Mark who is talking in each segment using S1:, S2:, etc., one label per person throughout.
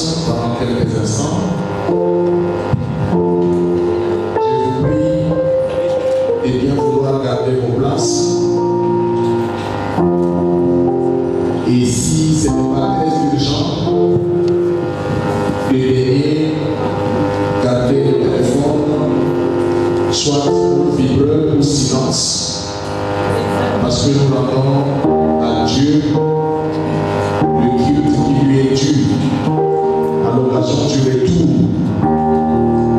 S1: place pendant quelques instants. Je vous prie de bien vouloir garder vos places. Et si ce n'est pas très urgent, de venir garder le téléphone, soit au vibreur ou silence, parce que nous rendons à Dieu le culte qui lui est dû à l'occasion du retour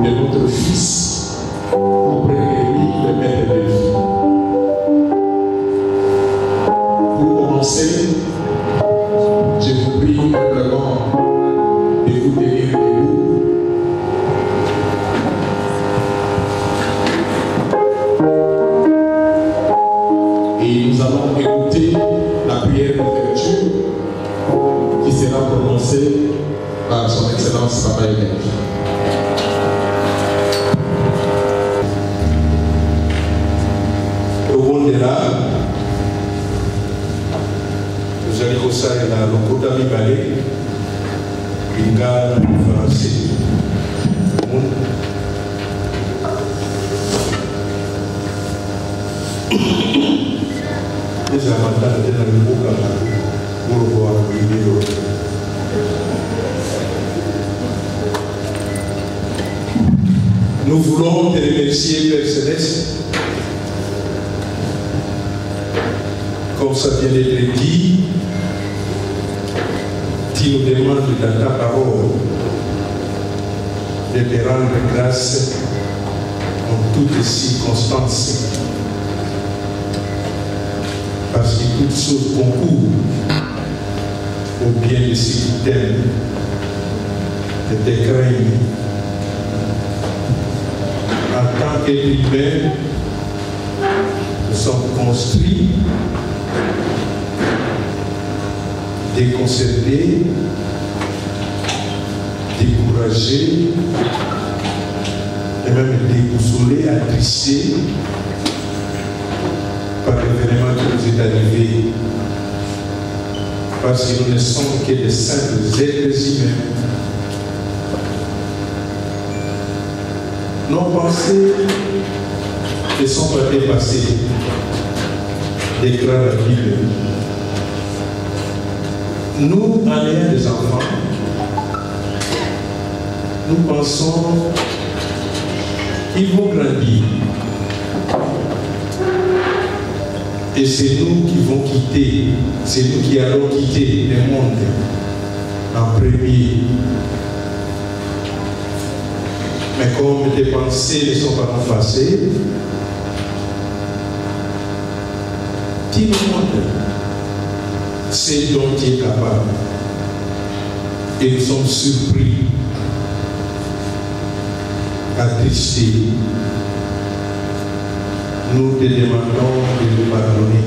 S1: de notre Fils auprès de lui, le Maître de vie. Pour commencer, je vous prie vraiment de vous tenir debout. Et nous allons écouter la prière d'ouverture qui sera prononcée par son Excellence Papa Évêque.
S2: Au monde est là. Vous allez au sein de la Lokota Mibale, une gare français. Les avantages de la Lokota pour voir la vidéo. Nous voulons te remercier, Père Céleste, comme ça vient d'être dit, tu nous demandes dans ta parole de te rendre grâce en toutes circonstances, parce que toutes choses concourent au bien de ceux qui t'aiment, de te craignent. En tant qu'être humain, nous sommes construits, déconcertés, découragés, et même déboussolés, attristés par l'événement qui nous est arrivé. Parce que nous ne sommes que des simples êtres humains. Nos pensées ne sont pas dépassées, déclare la Bible. Nous, en ayant des enfants, nous pensons qu'ils vont grandir. Et c'est nous qui vont quitter, c'est nous qui allons quitter le monde en premier. Mais comme tes pensées ne sont pas effacées, tu nous montres ce dont tu es capable. Et nous sommes surpris, attristés. Nous te demandons de nous pardonner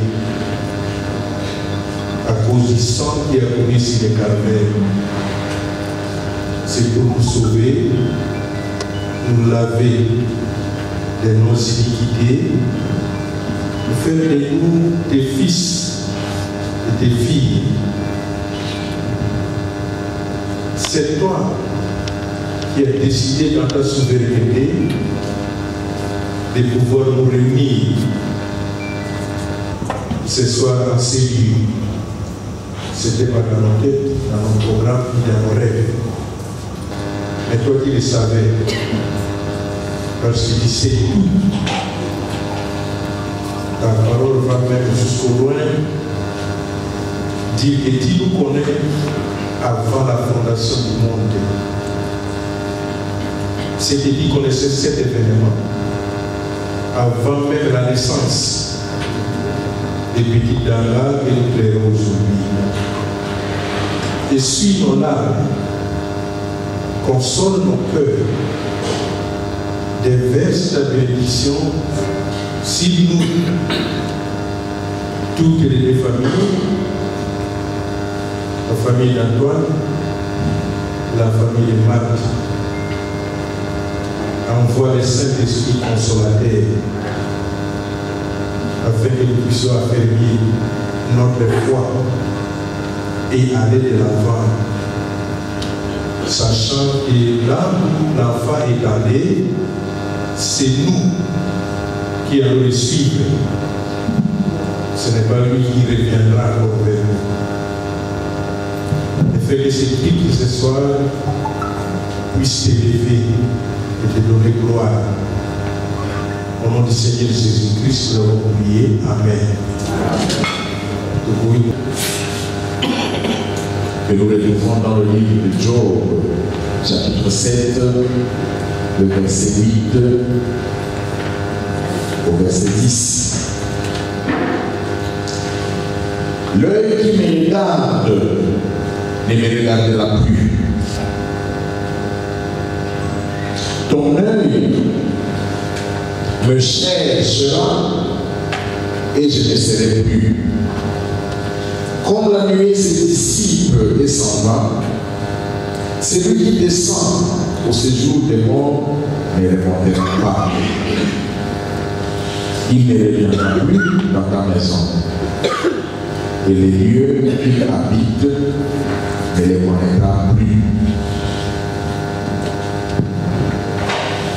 S2: à cause du sang qui a coulé sur le calvaire. C'est pour nous sauver, nous laver de nos iniquités, nous faire de nous tes fils et tes filles. C'est toi qui as décidé dans ta souveraineté de pouvoir nous réunir ce soir en ces lieux. C'était pas dans nos têtes, dans nos programmes, dans nos rêves. Mais toi qui le savais, parce que tu sais tout. Ta parole va même jusqu'au loin, dire que tu nous connais avant la fondation du monde. C'est que tu connaissais cet événement avant même la naissance des petits Danga que nous plairons aujourd'hui. Et suis nos larmes, console nos cœurs, déverse ta bénédiction sur nous, toutes les deux familles, la famille d'Antoine, la famille de Marc. Envoie le Saint-Esprit consolateur afin que nous puissions affermir notre foi et aller de l'avant sachant que là où l'enfant est allé, c'est nous qui allons le suivre. Ce n'est pas lui qui reviendra encore vers nous. Le fait que ces cris ce soir puissent t'élever et te donner gloire. Au nom du Seigneur Jésus-Christ, nous avons prié. Amen.
S1: Que nous retrouvons dans le livre de Job, chapitre 7, le verset 8 au verset 10. L'œil qui me regarde ne me regardera plus. Ton œil me cherchera et je ne serai plus. Comme la nuée se dissipe et s'en va, celui qui descend au séjour des morts ne remontera pas. Il ne reviendra plus dans ta maison. Et les lieux qu'il habite ne les connaîtra plus.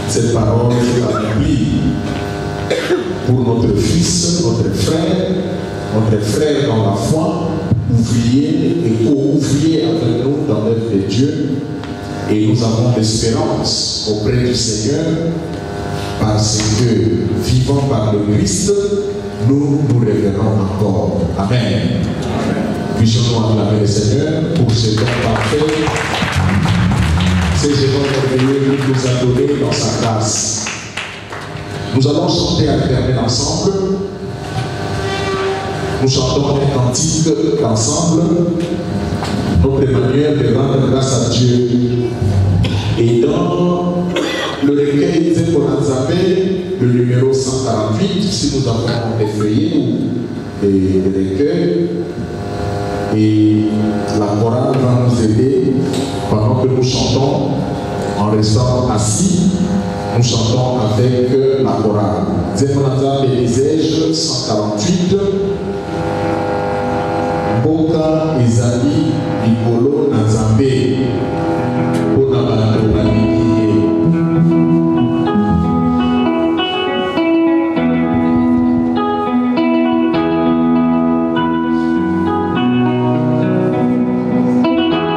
S1: Cette parole est accomplie pour notre fils, notre frère dans la foi, ouvrier et co-ouvrier avec nous dans l'œuvre de Dieu. Et nous avons l'espérance auprès du Seigneur parce que, vivant par le Christ, nous nous révérons encore. Amen. Puissions-nous acclamer le Seigneur pour ce don parfait, ces événements merveilleux qu'il nous a donnés dans sa grâce. Nous allons chanter alternés ensemble. Nous chantons un cantique ensemble, notre manière de rendre grâce à Dieu. Et dans le recueil Zeponazabé, le numéro 148, si nous avons effrayé les recueils, et la chorale va nous aider pendant que nous chantons en restant assis. Nous chantons avec la chorale. Zeponazabé Ezej 148. Boka ezali likolo na Nzambe mpona bato balingi ye.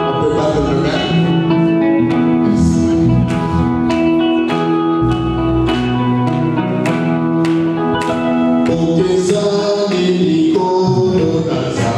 S1: On peut battre le même. Merci. Boka ezali likolo na Nzambe.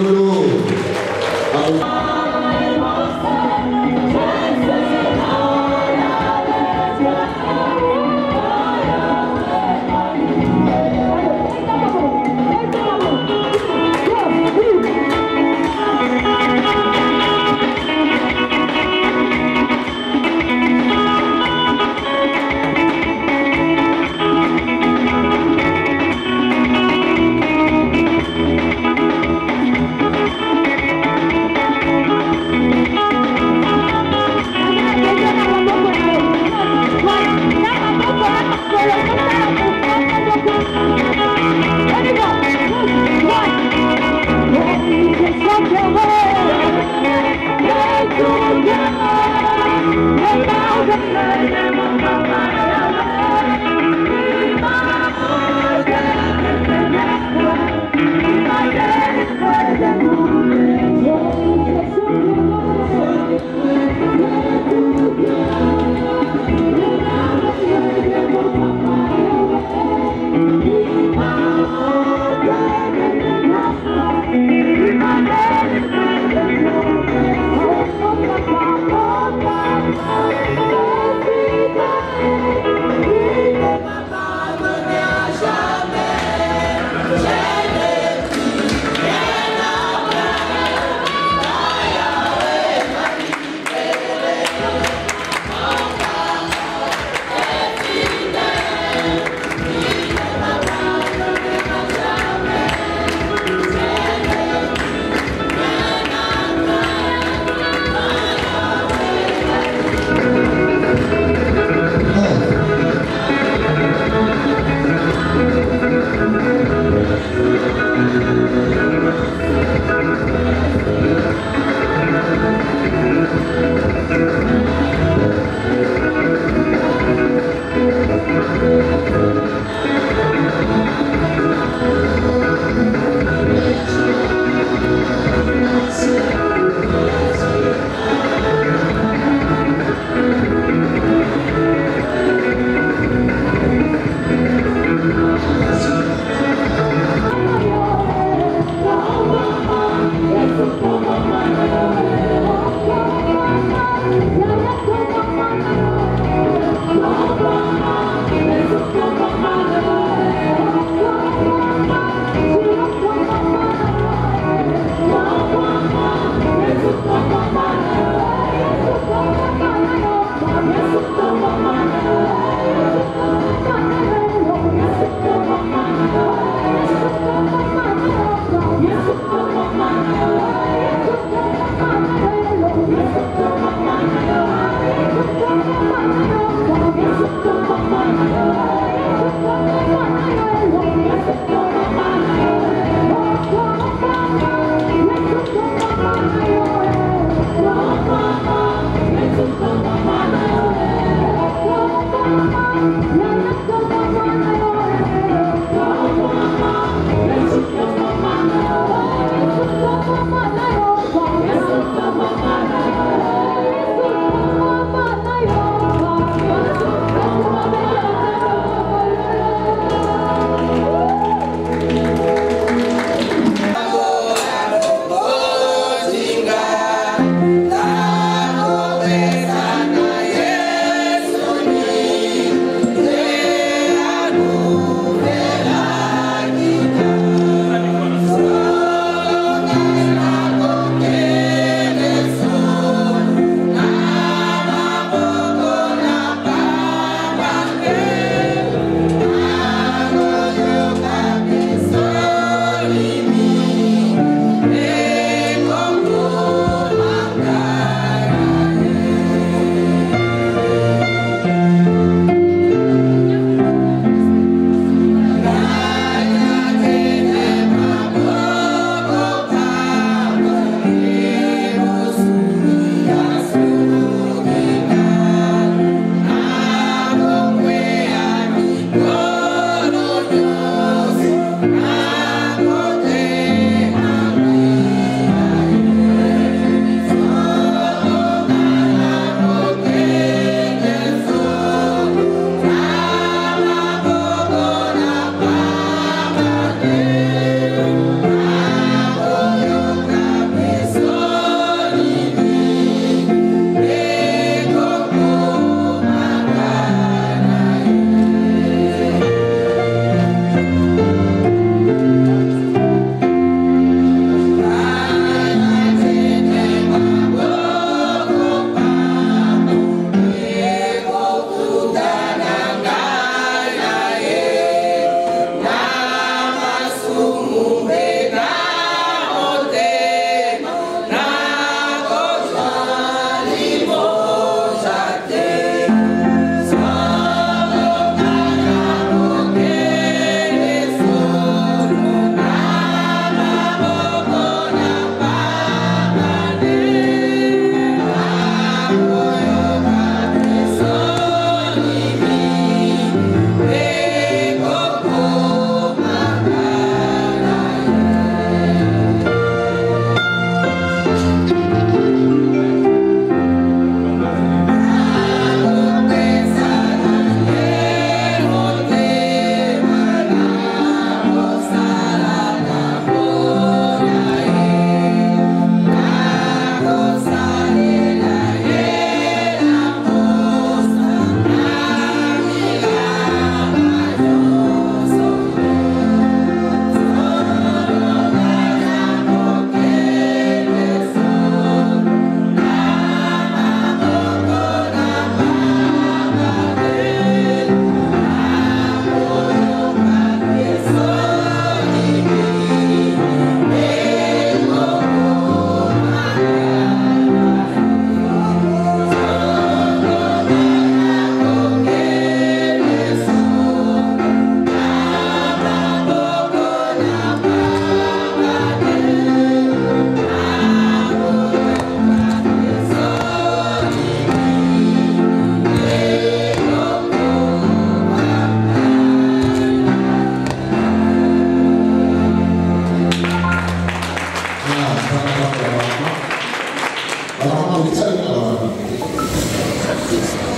S1: Lolo.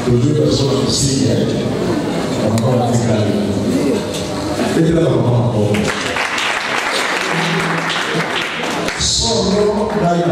S1: Toujours personne aussi, on va pas déclarer. Et là, on va encore. Son nom, là, il y a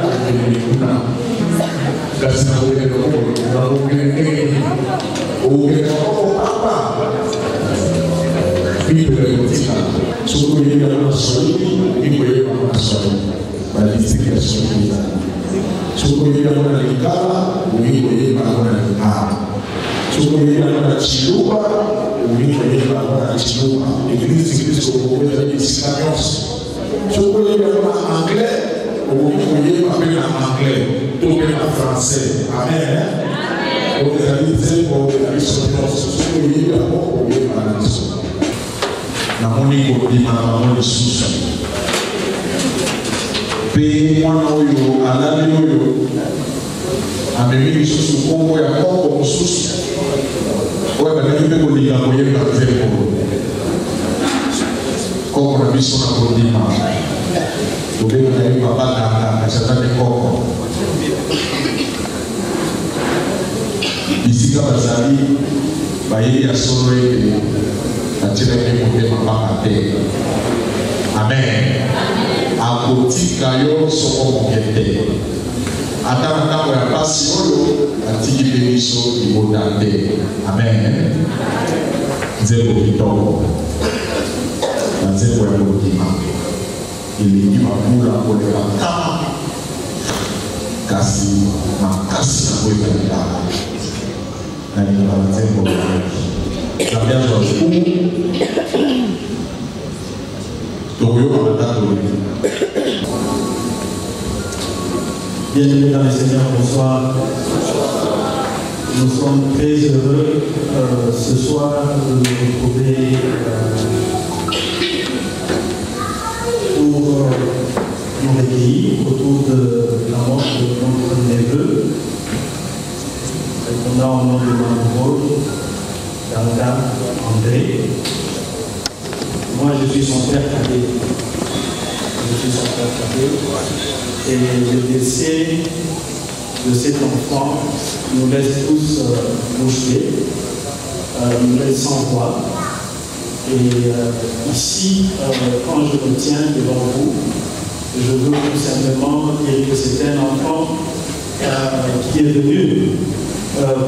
S1: français. Amen. On est réalisé pour la mission de notre société. Na moni ko di na moni susu. Pe mwana oyo alali oyo amemi susu kongo ya kongo susu. Oyo bana kipe ko liga ko yeba tempo. Kongo na biso na ko di ma. Obe na yi papa na chatane kongo. Isika bazali bayi ya solo ete atire ke motema bakate. Amen. Akotika yo soko mokete. Ata na ntango ya pasi oyo atiki mpe biso libota te. Amen. Nzembo kitoko na nzembo ya kotima elingi mabula koleka kama kasi makasi na koyebala na lingala nzembo ya
S3: Bien, mesdames et seigneurs, bonsoir. Nous sommes très heureux ce soir de nous retrouver pour nous recueillir autour de la mort de notre neveu, répondant au nom de notre rôle. André. Moi, je suis son père cadet. Et le décès de cet enfant nous laisse tous bouche bée, nous laisse sans voix. Et ici, quand je me tiens devant vous, je veux tout simplement dire que c'est un enfant qui est venu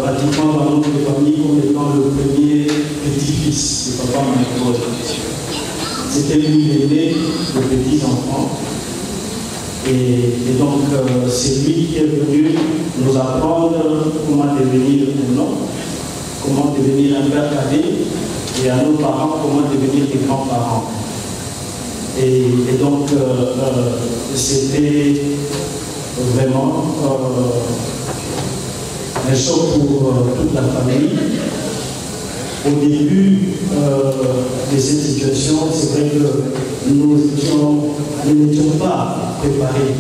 S3: pratiquement dans notre famille comme étant le premier petit-fils de papa Michael. C'était lui l'aîné de petits-enfants. Et donc, c'est lui qui est venu nous apprendre comment devenir un homme, comment devenir un père cadet, et à nos parents, comment devenir des grands-parents. Et donc, c'était vraiment un choc pour toute la famille. Au début de cette situation, c'est vrai que nous n'étions pas préparés.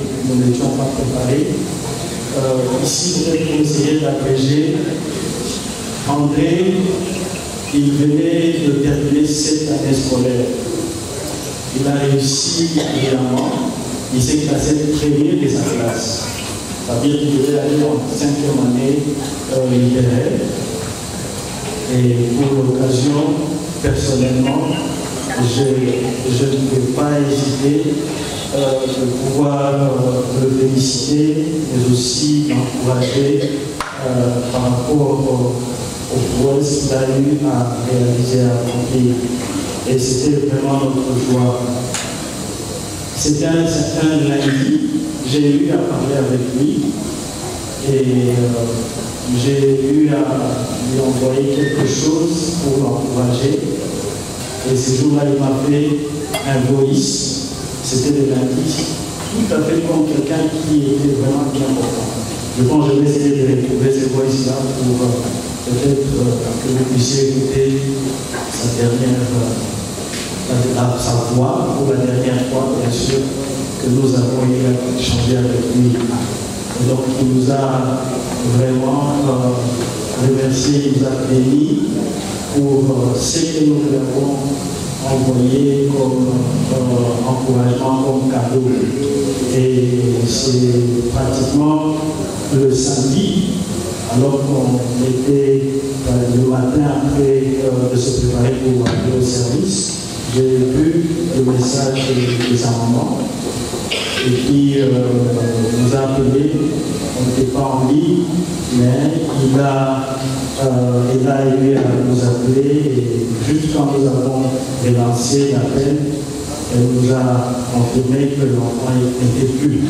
S3: Ici, peut-être pour essayer d'agréger, André, il venait de terminer cette année scolaire. Il a réussi brillamment. Il s'est classé premier de sa classe. C'est-à-dire qu'il devait aller en 5e année littéraire. Et pour l'occasion, personnellement, je ne peux pas hésiter de pouvoir le féliciter, mais aussi l'encourager par rapport aux prouesses qu'il a eu à réaliser, à accomplir. Et c'était vraiment notre joie. C'était un certain lundi. J'ai eu à parler avec lui et j'ai eu à lui envoyer quelque chose pour l'encourager. Et ce jour-là, il m'a fait un voice. C'était le lundi, tout à fait comme quelqu'un qui était vraiment bien important. Je pense que je vais essayer de retrouver ce voice-là pour peut-être que vous puissiez écouter sa voix pour la dernière fois, bien sûr, que nous avons échangé avec lui. Et donc, il nous a vraiment remercié, il nous a béni pour ce que nous lui avons envoyé comme encouragement, comme cadeau. Et c'est pratiquement le samedi, alors qu'on était le matin après de se préparer pour aller au service, j'ai vu le message de sa maman et qui nous a appelé. On n'était pas en ligne, mais il a aimé à nous appeler et juste quand nous avons relancé l'appel, elle nous a confirmé que l'enfant n'était plus.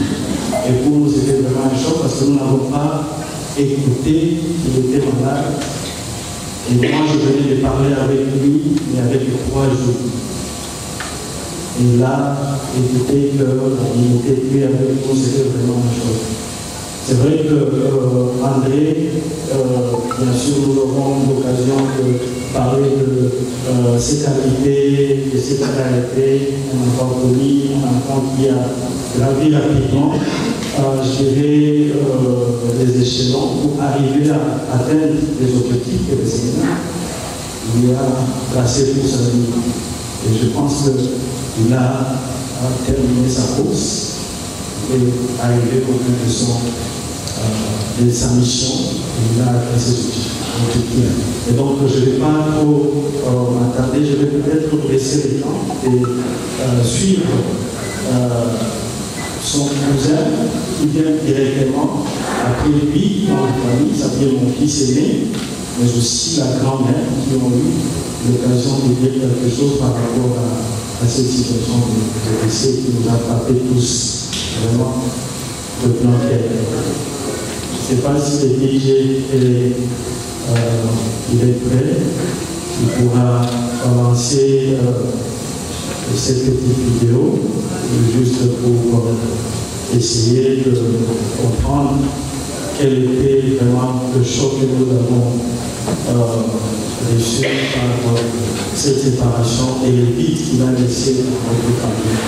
S3: Et pour nous, c'était vraiment un choc parce que nous n'avons pas écouté qu'il était malade. Et moi, je venais de parler avec lui, mais avec 3 jours. Et là, écouter qu'il n'était plus avec nous, c'était vraiment un choc. C'est vrai que André, bien sûr, nous aurons l'occasion de parler de ses qualités, de ses qualités, un enfant poli, un enfant qui a gravi rapidement, je dirais, les échelons pour arriver à atteindre les objectifs que le Seigneur lui a placés pour sa vie. Et je pense qu'il a terminé sa course et arrivé au bout de sa mission, il a atteint ses objectifs. Et donc, je ne vais pas trop m'attarder, je vais peut-être laisser le temps et suivre son cousin qui vient directement après lui dans la famille, c'est-à-dire mon fils aîné, mais aussi la grand-mère qui ont eu l'occasion de dire quelque chose par rapport à cette situation de décès qui nous a frappé tous, vraiment, de plein cœur. Je ne sais pas si le DJ il est prêt, il pourra lancer cette petite vidéo, juste pour essayer de comprendre quel était vraiment le choc que nous avons reçu par cette séparation et les vides qu'il a laissé dans notre famille.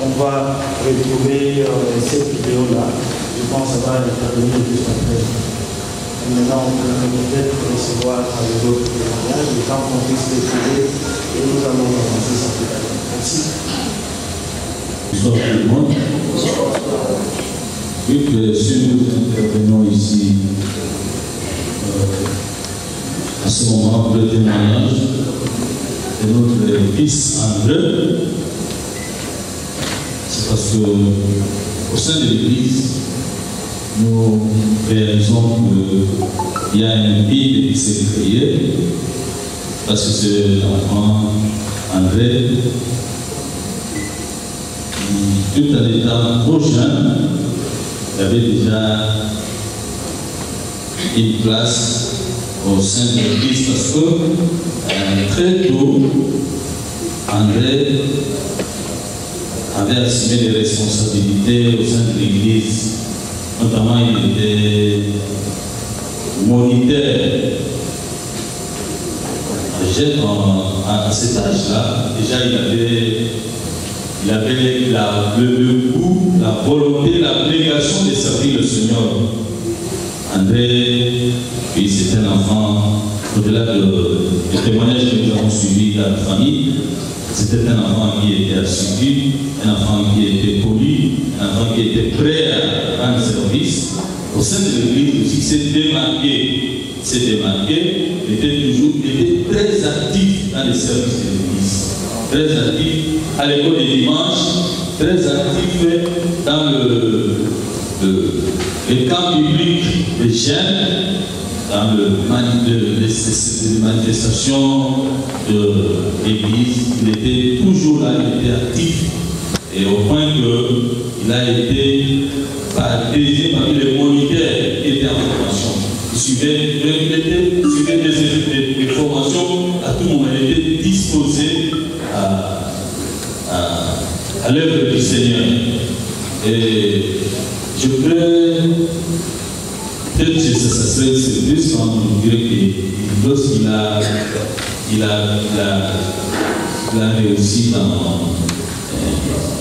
S3: On va retrouver cette vidéo-là. Je pense que ça va intervenir juste après. Et maintenant, on peut peut-être recevoir avec d'autres témoignages, le temps qu'on puisse les trouver et nous allons commencer cette vidéo. Merci.
S4: Bonsoir tout le monde. Vu que si nous intervenons ici à ce moment pour le témoignage de notre fils André, c'est parce qu'au sein de l'Église, nous réalisons qu'il y a un vide qui s'est créé, parce que c'est l'enfant André, qui, tout en étant trop jeune, il avait déjà une place au sein de l'Église parce que très tôt, André avait assumé des responsabilités au sein de l'Église. Notamment, il était moniteur. À cet âge-là, déjà il avait le goût, la volonté, l'abnégation de servir le Seigneur. André, c'était un enfant, au-delà des témoignages que nous avons suivis dans la famille, c'était un enfant qui était assidu, un enfant qui était poli, un enfant qui était prêt à rendre service. Au sein de l'Église aussi, s'est démarqué, il était très actif dans les services de l'Église, très actif à l'école des dimanches, très actif dans les camps bibliques des jeunes, dans les manifestations de l'Église. Il était toujours là, il était actif, et au point qu'il a été désigné parmi les moniteurs qui étaient en formation. Il suivait des formations à tout moment, il était disposé à l'œuvre du Seigneur. Et je voudrais, peut-être que ça serait une surprise quand on dirait que lorsqu'il a réussi dans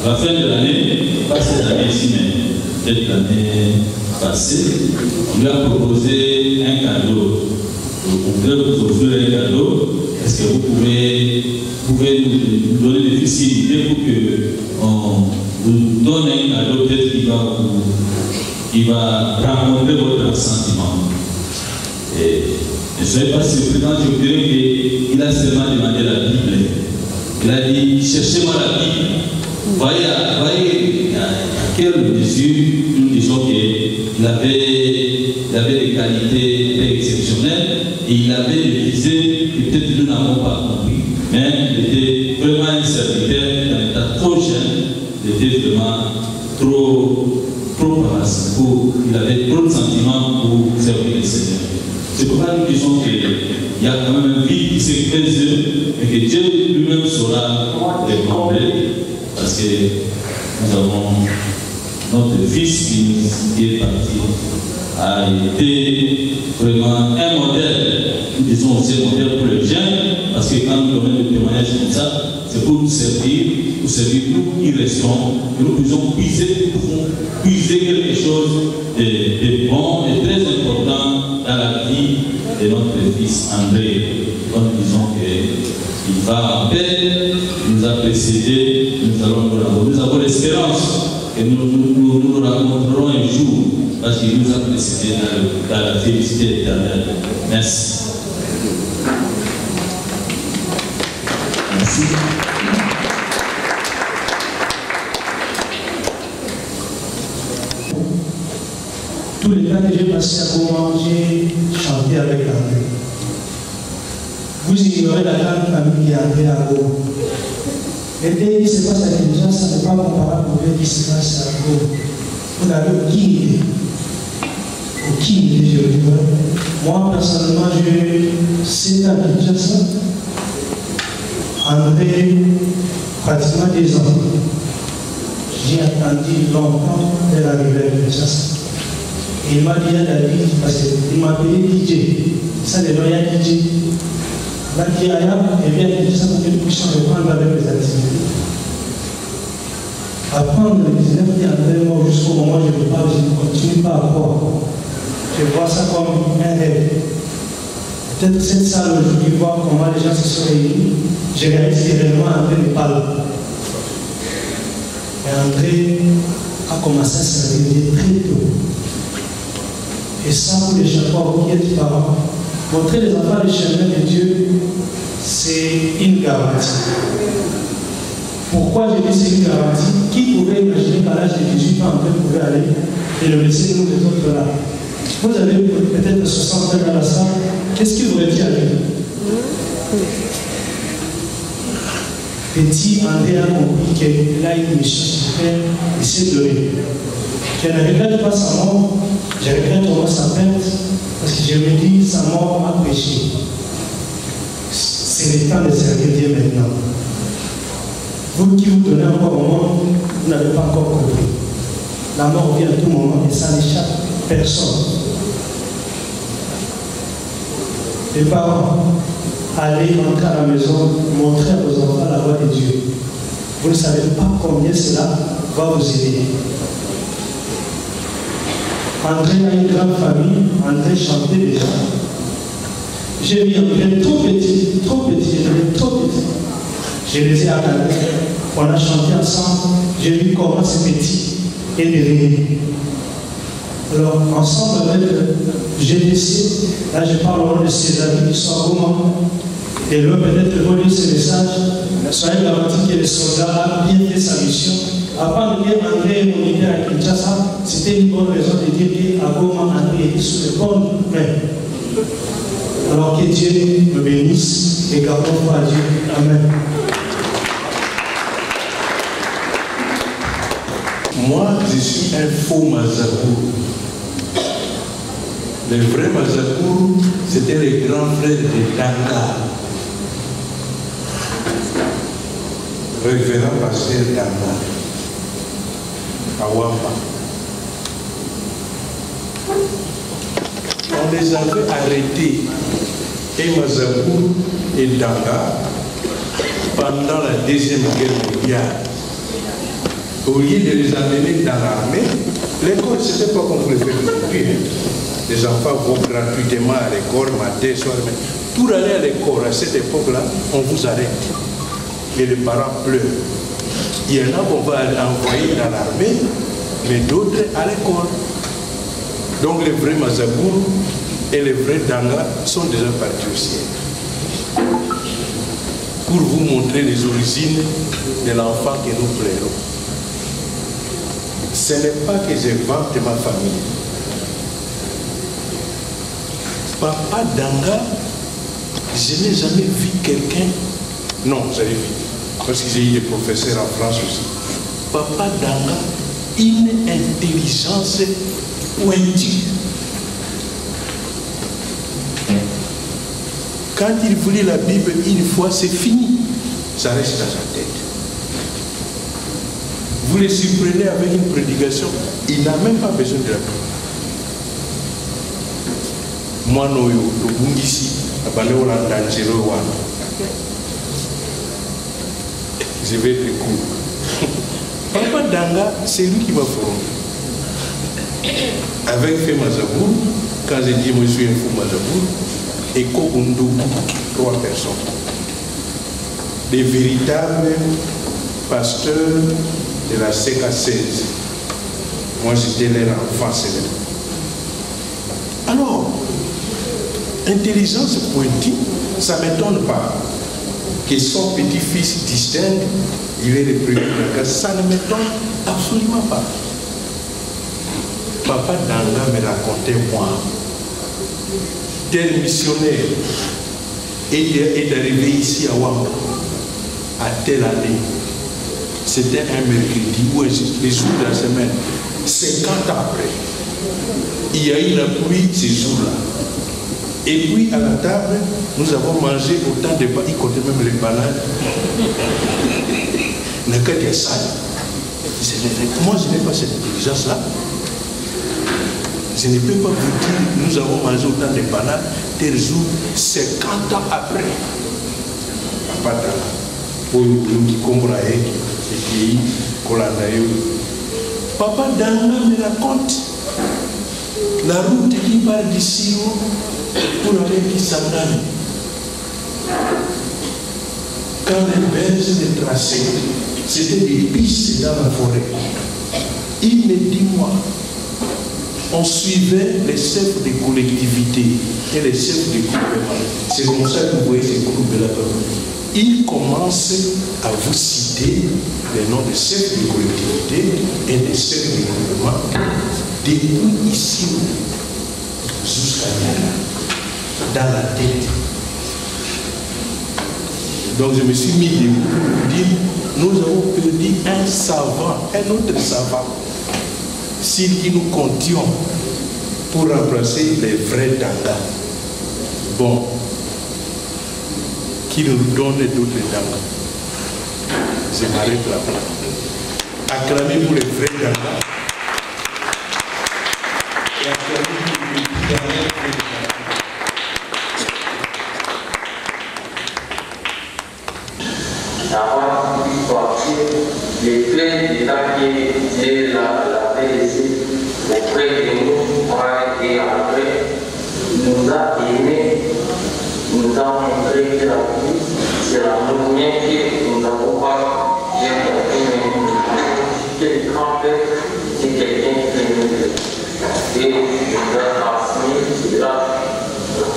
S4: la fin de l'année, pas cette année-ci, mais peut-être l'année passée, on lui a proposé un cadeau. On voudrait vous offrir un cadeau. Est-ce que vous pouvez nous donner des possibilités pour qu'on vous donne un cadeau peut-être qui va rencontrer votre sentiment? Et ne soyez pas surpris quand je vous dirai qu'il a seulement demandé la Bible. Il a dit, cherchez-moi la Bible. Voyez à quelle mesure nous disons qu'il avait des qualités exceptionnelles et il avait des visées que peut-être nous n'avons pas compris. Mais il était vraiment un serviteur d'un état trop jeune, il était vraiment trop parasite, il avait trop de sentiments pour servir le Seigneur. C'est pourquoi nous disons qu'il y a quand même un vide qui s'est creusé et que Dieu lui-même saura les combler. Parce que nous avons notre fils qui est parti, a été vraiment un modèle. Nous disons aussi un modèle pour les jeunes, parce que quand nous donnons des témoignages comme ça, c'est pour nous servir nous qui restons, que nous puissions puiser quelque chose de bon et très important dans la vie de notre fils André. Donc nous disons qu'il va en paix, il nous a précédés, nous avons l'espérance que nous rencontrerons un jour parce qu'il nous a précédés dans la félicité éternelle. Merci. Merci.
S3: Tous les temps que j'ai passé à Goma, j'ai chanté avec André. Vous ignorez la grande famille qui est André à Goma. Et dès qu'il se passe à Kinshasa, ça n'est pas comparable au fait qu'il se passe à Goma. Vous n'avez aucune idée, je dis. Moi, personnellement, j'ai 7 ans à Kinshasa. André, pratiquement 10 ans. J'ai attendu longtemps de l'arrivée à Kinshasa. Et il m'a dit à David, parce qu'il m'a appelé DJ. Ça, les loyaux DJ. Il m'a dit à Yab, et bien, ça pour que nous puissions reprendre avec les activités. Apprendre le 19 janvier jusqu'au moment où je ne parle, je ne continue pas à croire. Je vois ça comme un rêve. Peut-être cette salle aujourd'hui, voir comment les gens se sont réunis, je réalise que réellement André ne parle pas. Et André a commencé à se réveiller très tôt. Et ça, pour les chapeaux, vous qui êtes parents, montrer les enfants le chemin de Dieu, c'est une garantie. Pourquoi je dis c'est une garantie? Qui pouvait imaginer qu'à l'âge de 18 ans, André pouvait aller et le laisser nous les autres là? Vous avez peut-être 60 ans dans la salle, qu'est-ce qui vous aurait dit à lui? Petit André a compris qu'il a une mission sur terre et s'est donné. Je ne regrette pas sa mort, je regrette vraiment sa perte, Parce que je me dis, sa mort m'a péché. C'est le temps de servir Dieu maintenant. Vous qui vous donnez encore au monde, vous n'avez pas encore compris. La mort vient à tout moment et ça n'échappe à personne. Les parents, allez rentrer à la maison, montrer à vos enfants la voie de Dieu. Vous ne savez pas combien cela va vous aider. André a une grande famille, André chantait déjà. J'ai vu André trop petit, trop petit, trop petit. Je les ai regardés, on a chanté ensemble, j'ai vu comment c'est petit et devenu. Alors, ensemble avec GDC, là je parle au nom de ses amis qui sont au moment, et lui peut-être relire ce message, soyez garantis que le soldat a bien fait sa mission. Avant de dire André est militaire à Kinshasa, c'était une bonne raison de dire qu'à Goma, André était sous les bonnes mains. Alors que Dieu me bénisse et gardons foi à Dieu. Amen.
S2: Moi, je suis un faux Mazakour. Les vrais Mazakour, c'était les grands frères de Danga. Révérend pasteur Danga. À Wamba. On les avait arrêtés, et Mazakour et Danga, pendant la Deuxième Guerre mondiale. Au lieu de les amener dans l'armée, l'école, ce n'était pas comme vous le faites aujourd'hui. Les enfants vont gratuitement à l'école, matin, soir. Pour aller à l'école, à cette époque-là, on vous arrête. Et les parents pleurent. Il y en a qu'on va envoyer dans l'armée, mais d'autres à l'école. Donc les vrais Mazakour et les vrais Danga sont déjà partis au ciel. Pour vous montrer les origines de l'enfant que nous plairons. Ce n'est pas que j'invente ma famille. Papa Danga, je n'ai jamais vu quelqu'un. Non, j'avais vu. Parce que j'ai eu des professeurs en France aussi. Papa Danga, une intelligence pointue. Quand il voulait la Bible une fois, c'est fini. Ça reste dans sa tête. Vous les surprenez avec une prédication, il n'a même pas besoin de la Bible. Moi, je vais être court. Papa Danga, c'est lui qui m'a formé. Avec Fé Mazakour, quand j'ai dit moi je suis un fou Mazakour, et Kokundu, 3 personnes. Des véritables pasteurs de la CK16. Moi j'étais leur enfant célèbre. Alors, intelligence pointue, ça ne m'étonne pas que son petit-fils distingue, il est le premier de la classe, ça ne m'étonne absolument pas. Papa Danga me racontait moi, tel missionnaire est arrivé ici à Wamba, à telle année. C'était un mercredi, ou les jours de la semaine. 50 ans après, il y a eu la pluie ces jours-là. Et puis à la table, nous avons mangé autant de bananes, il comptait même les bananes. N'a qu'à dire ça. Moi, je n'ai pas cette intelligence-là. Je ne peux pas vous dire, nous avons mangé autant de bananes, tel jour, 50 ans après. Papa Danga, pour nous qui comprennent, et qui Papa Danga me raconte la route qui part d'ici pour aller à Kisangani. Quand les berges étaient tracées, c'était des pistes dans la forêt. Il me dit, moi, on suivait les chefs des collectivités et les chefs des groupements. C'est comme ça que vous voyez ces groupes-là. Il commence à vous citer les noms des chefs de collectivité et des chefs de gouvernement depuis ici jusqu'à là, dans la tête. Donc je me suis mis debout pour dire, nous avons perdu un savant, un autre savant, s'il nous comptions pour remplacer les vrais Danga. Bon, qui nous donne d'autres Danga. Je m'arrête là. Acclamez pour les vrais Danga. Et acclamez pour les derniers vrais Danga.
S5: Les clés d'État qui est la PDC auprès de nous, et après, nous a aimé, nous a montré que la vie, c'est la lumière que nous n'avons pas que le grand-père, c'est quelqu'un qui nous et nous a transmis cela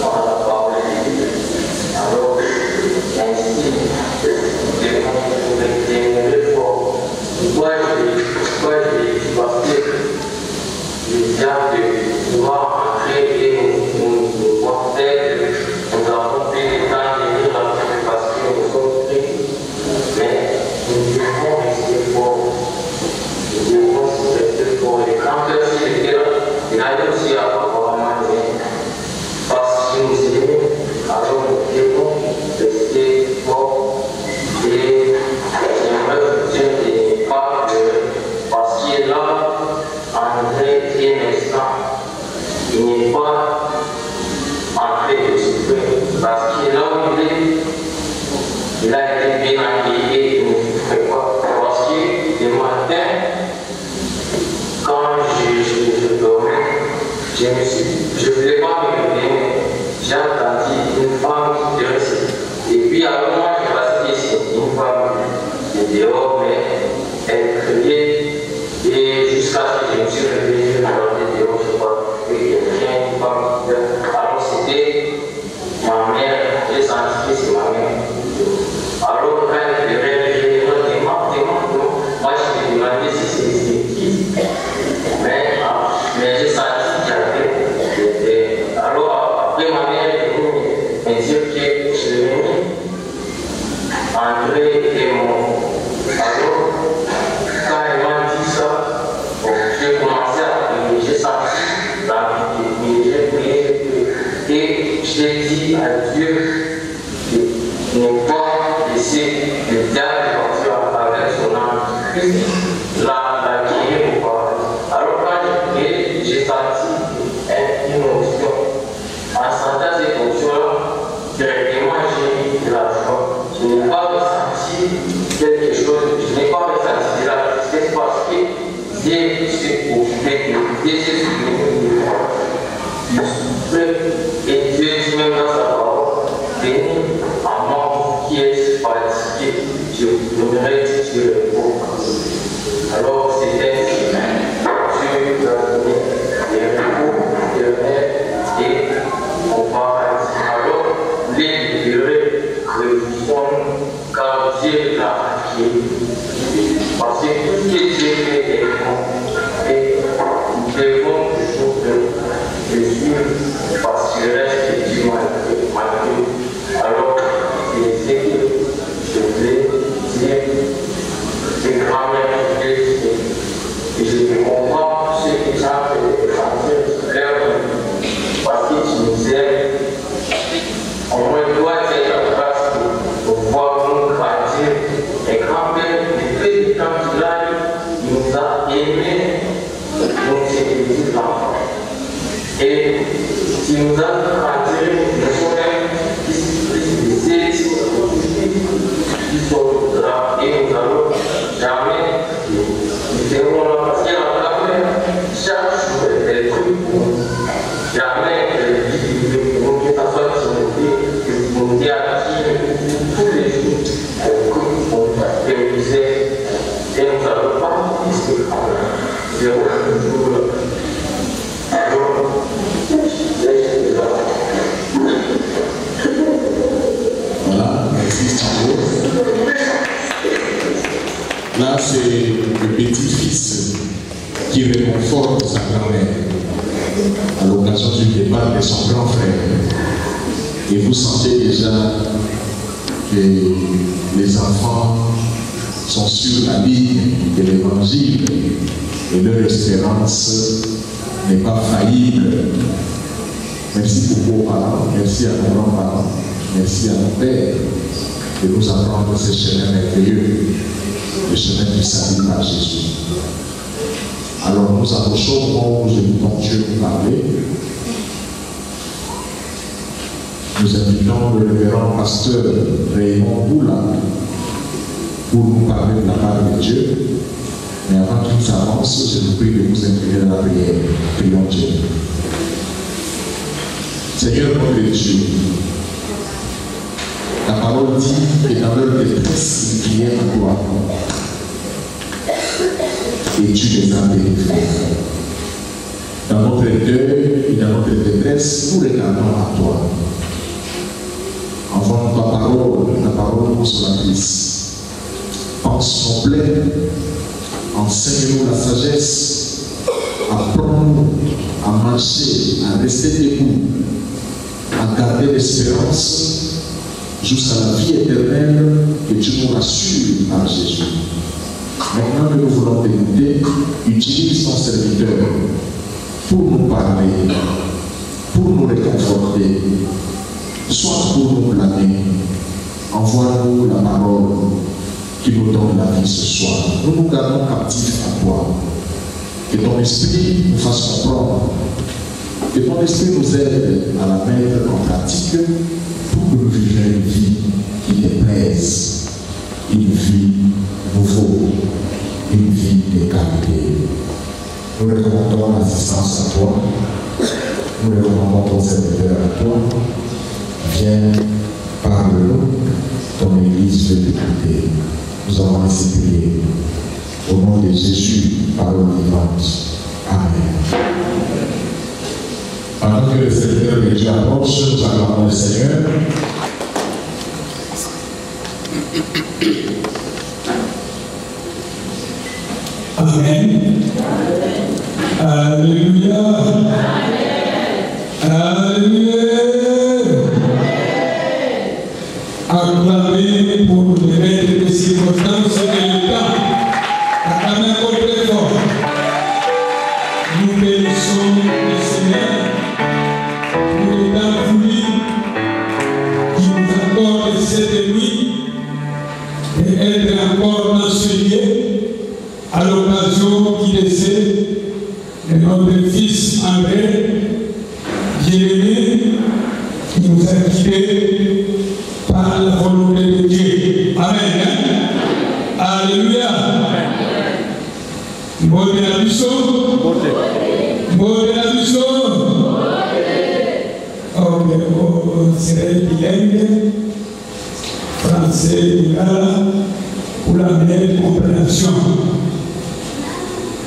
S5: par la parole de Dieu. Alors, ainsi, parce que les gens de pouvoir entrer et nous porter, nous avons pris le temps de lire la Bible parce que nous sommes pris, mais nous devons rester forts. Nous devons rester forts. Les grands-pères, s'il était là, il a aussi à avoir manger. Parce que nous aimons, alors nous devons rester forts et j'aimerais vous dire de ne pas pleurer. Parce que là, André est naissant, il n'est pas en train de souffrir. Parce que là où il est, il a été bien accueilli et il ne souffrait pas. Parce que le matin, quand je dormais, je ne voulais pas me réveiller. J'ai entendu une femme qui dressait. Et puis alors moi, je passais ici, une femme qui était dehors, mais elle criait. Et jusqu'à ce que je me suis réveillé, je me regardais dehors, je ne sais pas, et quelqu'un, une femme qui pleurait. Alors c'était ma mère, j'ai senti que c'est ma mère. Alors quand elle pleurait, je lui ai dit, moi je me demandais si c'était qui. Mais j'ai senti qu'il y avait. Alors après ma mère est venue me dire que je suis venu. André est mort. Alors quand elle m'a dit ça, j'ai commencé à prier, j'ai senti l'envie de prier, j'ai prié. Et j'ai dit à Dieu de ne pas laisser le diable partir avec son âme, la guérir au paradis. Alors quand j'ai prié, j'ai senti une option. En sentant cette option-là, directement j'ai eu de la joie. Je n'ai pas ressenti quelque chose, je n'ai pas ressenti de la tristesse parce que Dieu s'est occupé de Dieu s'est occupé de moi. Et Dieu dit même dans sa parole, venez à moi qui est fatigué, je vous donnerai du repos. Alors c'était ainsi, Dieu nous a donné le repos, le rêve et au paradis. Alors les libérés refusent car Dieu l'a acquis. Parce que tout ce que Dieu fait est bon et nous devons toujours le suivre parce que le reste de Dieu m'a dit. Alors, il sait que je voulais dire des grands-mères et je comprends ce que j'ai fait de grandir parce que tu nous aimes. On doit être en place pour voir nous grandir. Les grands-pères, depuis le temps qu'il a eu, il nous a aimés, donc c'est des petits enfants. Et si nous avons grandi, nous sommes même plus blessés, ils sont là et nous allons jamais nous verrons là parce que la grammaire, chaque jour, elle est prise pour nous. Jamais elle dit pour nous que ça soit que vous nous à tous les jours, que vous réalisez et nous allons pas discuter zéro jour.
S1: Voilà, merci Thibaut. Là, c'est le petit-fils qui réconforte sa grand-mère à l'occasion du départ de son grand frère. Et vous sentez déjà que les enfants sont sur la ligne de l'évangile et leur espérance n'est pas faillible. Merci beaucoup aux parents, merci à nos grands-parents, merci à nos pères de nous apprendre ce chemin merveilleux, le chemin du salut par Jésus. Alors nous approchons au moment où nous écoutons Dieu nous parler. Nous invitons le révérend pasteur Raymond Boula pour nous parler de la part de Dieu. Mais avant qu'il s'avance, je vous prie de vous incliner dans la prière. Prions Dieu. Seigneur notre Dieu, ta parole dit que dans leur détresse, ils criaient à toi. Et tu les as délivrés. Dans notre deuil et dans notre détresse, nous regardons à toi. Envoie-nous ta parole consolatrice. Pense nos plaies, enseigne-nous la sagesse, apprends-nous à marcher, à rester debout, à garder l'espérance jusqu'à la vie éternelle que tu nous rassures par Jésus. Maintenant que nous voulons t'écouter, utilise ton serviteur pour nous parler, pour nous réconforter, soit pour nous blâmer. Envoie-nous la parole qui nous donne la vie ce soir. Nous nous gardons captifs à toi. Que ton esprit nous fasse comprendre. Que ton esprit nous aide à la mettre en pratique pour que nous vivions une vie qui te plaise, une vie nouveau, une vie de qualité. Nous recommandons l'assistance à toi. Nous recommandons ton serviteur à toi. Viens, parle-nous. Ton Église veut t'écouter. Nous avons ainsi prié. Au nom de Jésus, parole vivante. Amen. Pendant que le serviteur de Dieu approche, nous acclamons le Seigneur.
S6: Amen. Alléluia. Alléluia. Acclamez pour les maîtres des circonstances et le temps. Acclamez encore très fort. Nous bénissons le Seigneur pour le temps voulu qui nous accorde cette nuit et être encore dans ce lieu à l'occasion qui décède de notre fils André, bien-aimé, qui nous a quittés par la volonté de Dieu. Amen. Alléluia. Mot de la mission. Mot de la mission. On serait bilingue, français, lingala, pour la meilleure compréhension.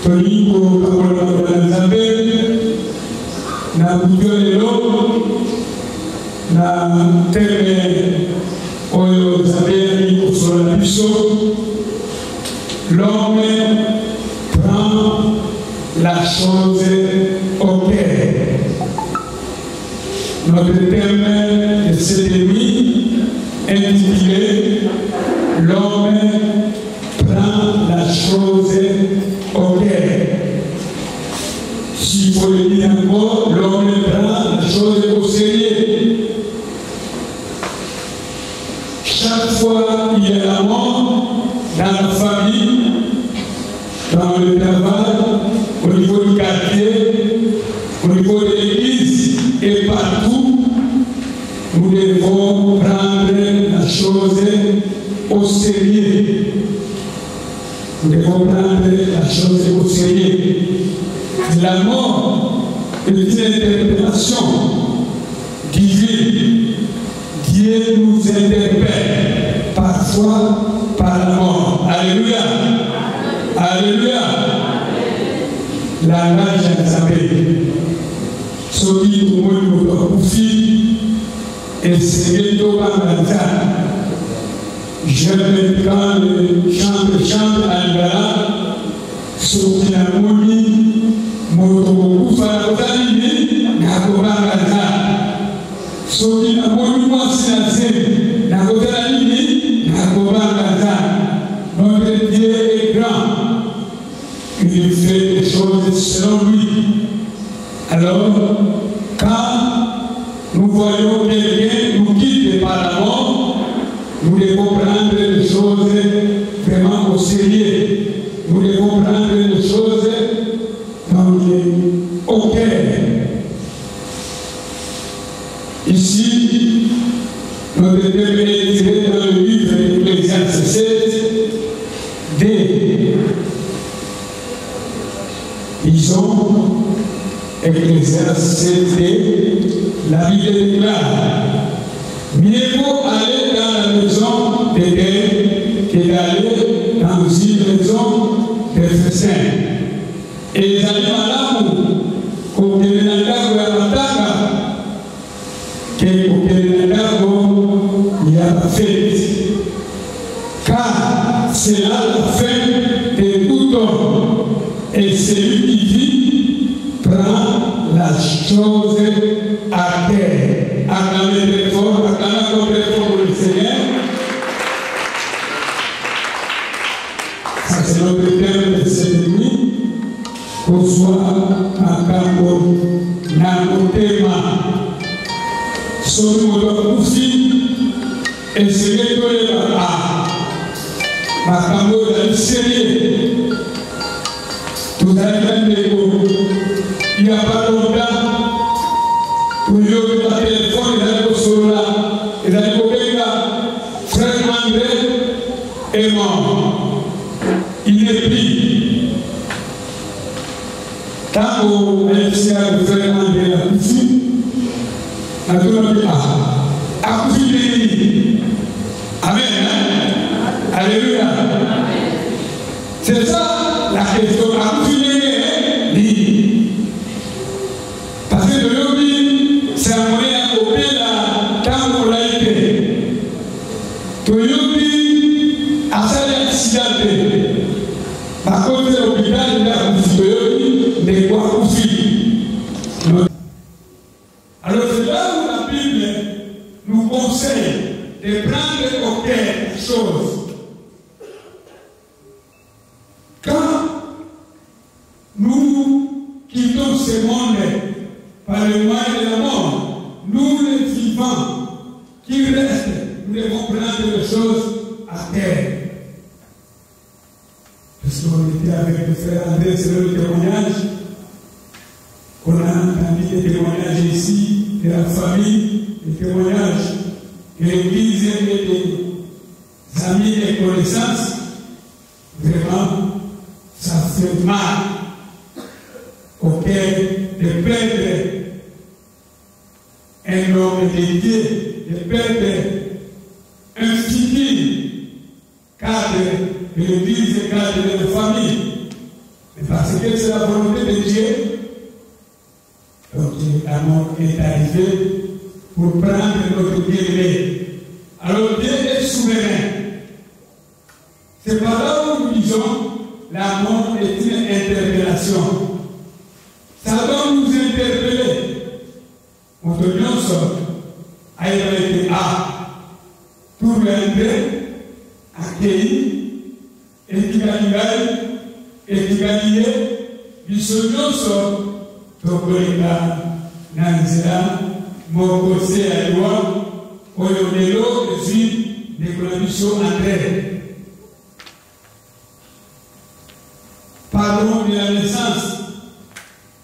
S6: Tony, pour la Zambé, na Bujolelo, na Teme, Oyo Zambé, pour la mission. L'homme prend la chose au cœur. Notre thème de cette nuit intitulé L'homme prend la chose au cœur. S'il faut le dire encore, l'homme prend la chose au sérieux. Chaque fois il y a la mort dans la famille, dans le travail, au niveau du quartier, au niveau de l'église et partout, nous devons prendre la chose au sérieux. Nous devons prendre la chose au sérieux. La mort est une interprétation divine. Dieu nous interpelle parfois par la mort. Alléluia. Alléluia. La nage à Zambé. Soki pour moi, nous avons fille et c'est bientôt à la je me prends le chambre à l'Ibala, Soki la mouni, Moto Farabalini, Nakobarata. Soki la mouni, moi c'est la Nakobarani, Nakobarata. Notre Dieu est grand. Il fait des choses selon lui. Alors, quand nous voyons quelqu'un nous quitter par la mort, nous devons prendre les choses vraiment au sérieux. Nous devons prendre les choses au cœur. Ici, notre thème est tiré dans le livre d'Ecclésiaste 7, disons, Ecclésiaste 7, la Bible déclare: mieux vaut aller dans la maison des terres que d'aller dans une maison de festin. Et les animaux, comme les nandago à Matanga, que les nandago y a la fête. Car c'est là la fin de tout homme. Et celui qui vit prend la chose à terre. Acclamez très fort, acclamez très fort pour le Seigneur. Ça, c'est notre thème de cette nuit. Qu'on soit en campo, dans le thème, sur notre aussi, et c'est que tout est là. Ma campo est dans sérieux. Tout à l'heure, il n'y a pas longtemps, où il y a eu un téléphone, il y a eu sur là, il y a eu frère André est mort. Il est pris. Quand on a essayé de faire André la piscine, on a dit à coup de Amen. Alléluia. C'est ça la question. À coup de parce que de l'homme, c'est un moyen à couper la camp l'a été. Toyobi a fait l'accident. Par contre, l'hôpital, il a Toyobi de quoi couper. Alors, c'est là où la Bible nous conseille de prendre au cœur les choses. Quand nous quittons ce monde par le moyen de la mort, nous les vivants qui restent, nous devons prendre les choses à terre. Parce qu'on était avec le frère André, c'est le témoignage. On a entendu des témoignages ici, de la famille, des témoignages de l'église et des amis et connaissances. Vraiment, ça fait mal au cœur de perdre un homme dédié, de perdre un futur cadre de l'église et cadre de la famille. Mais parce que c'est la volonté de Dieu, donc la mort est arrivée pour prendre notre bien-aimé. Alors Dieu est souverain. C'est par là où nous disons la mort est une interpellation. Ça doit nous interpeller. On te dit a été pour l'entrer, accueilli, et qui gagne, et qui gagne, il se donne Tokolinga, Nanzela, Mokose Aïwa, Oyonelo, et puis des conditions André. Parlons de la naissance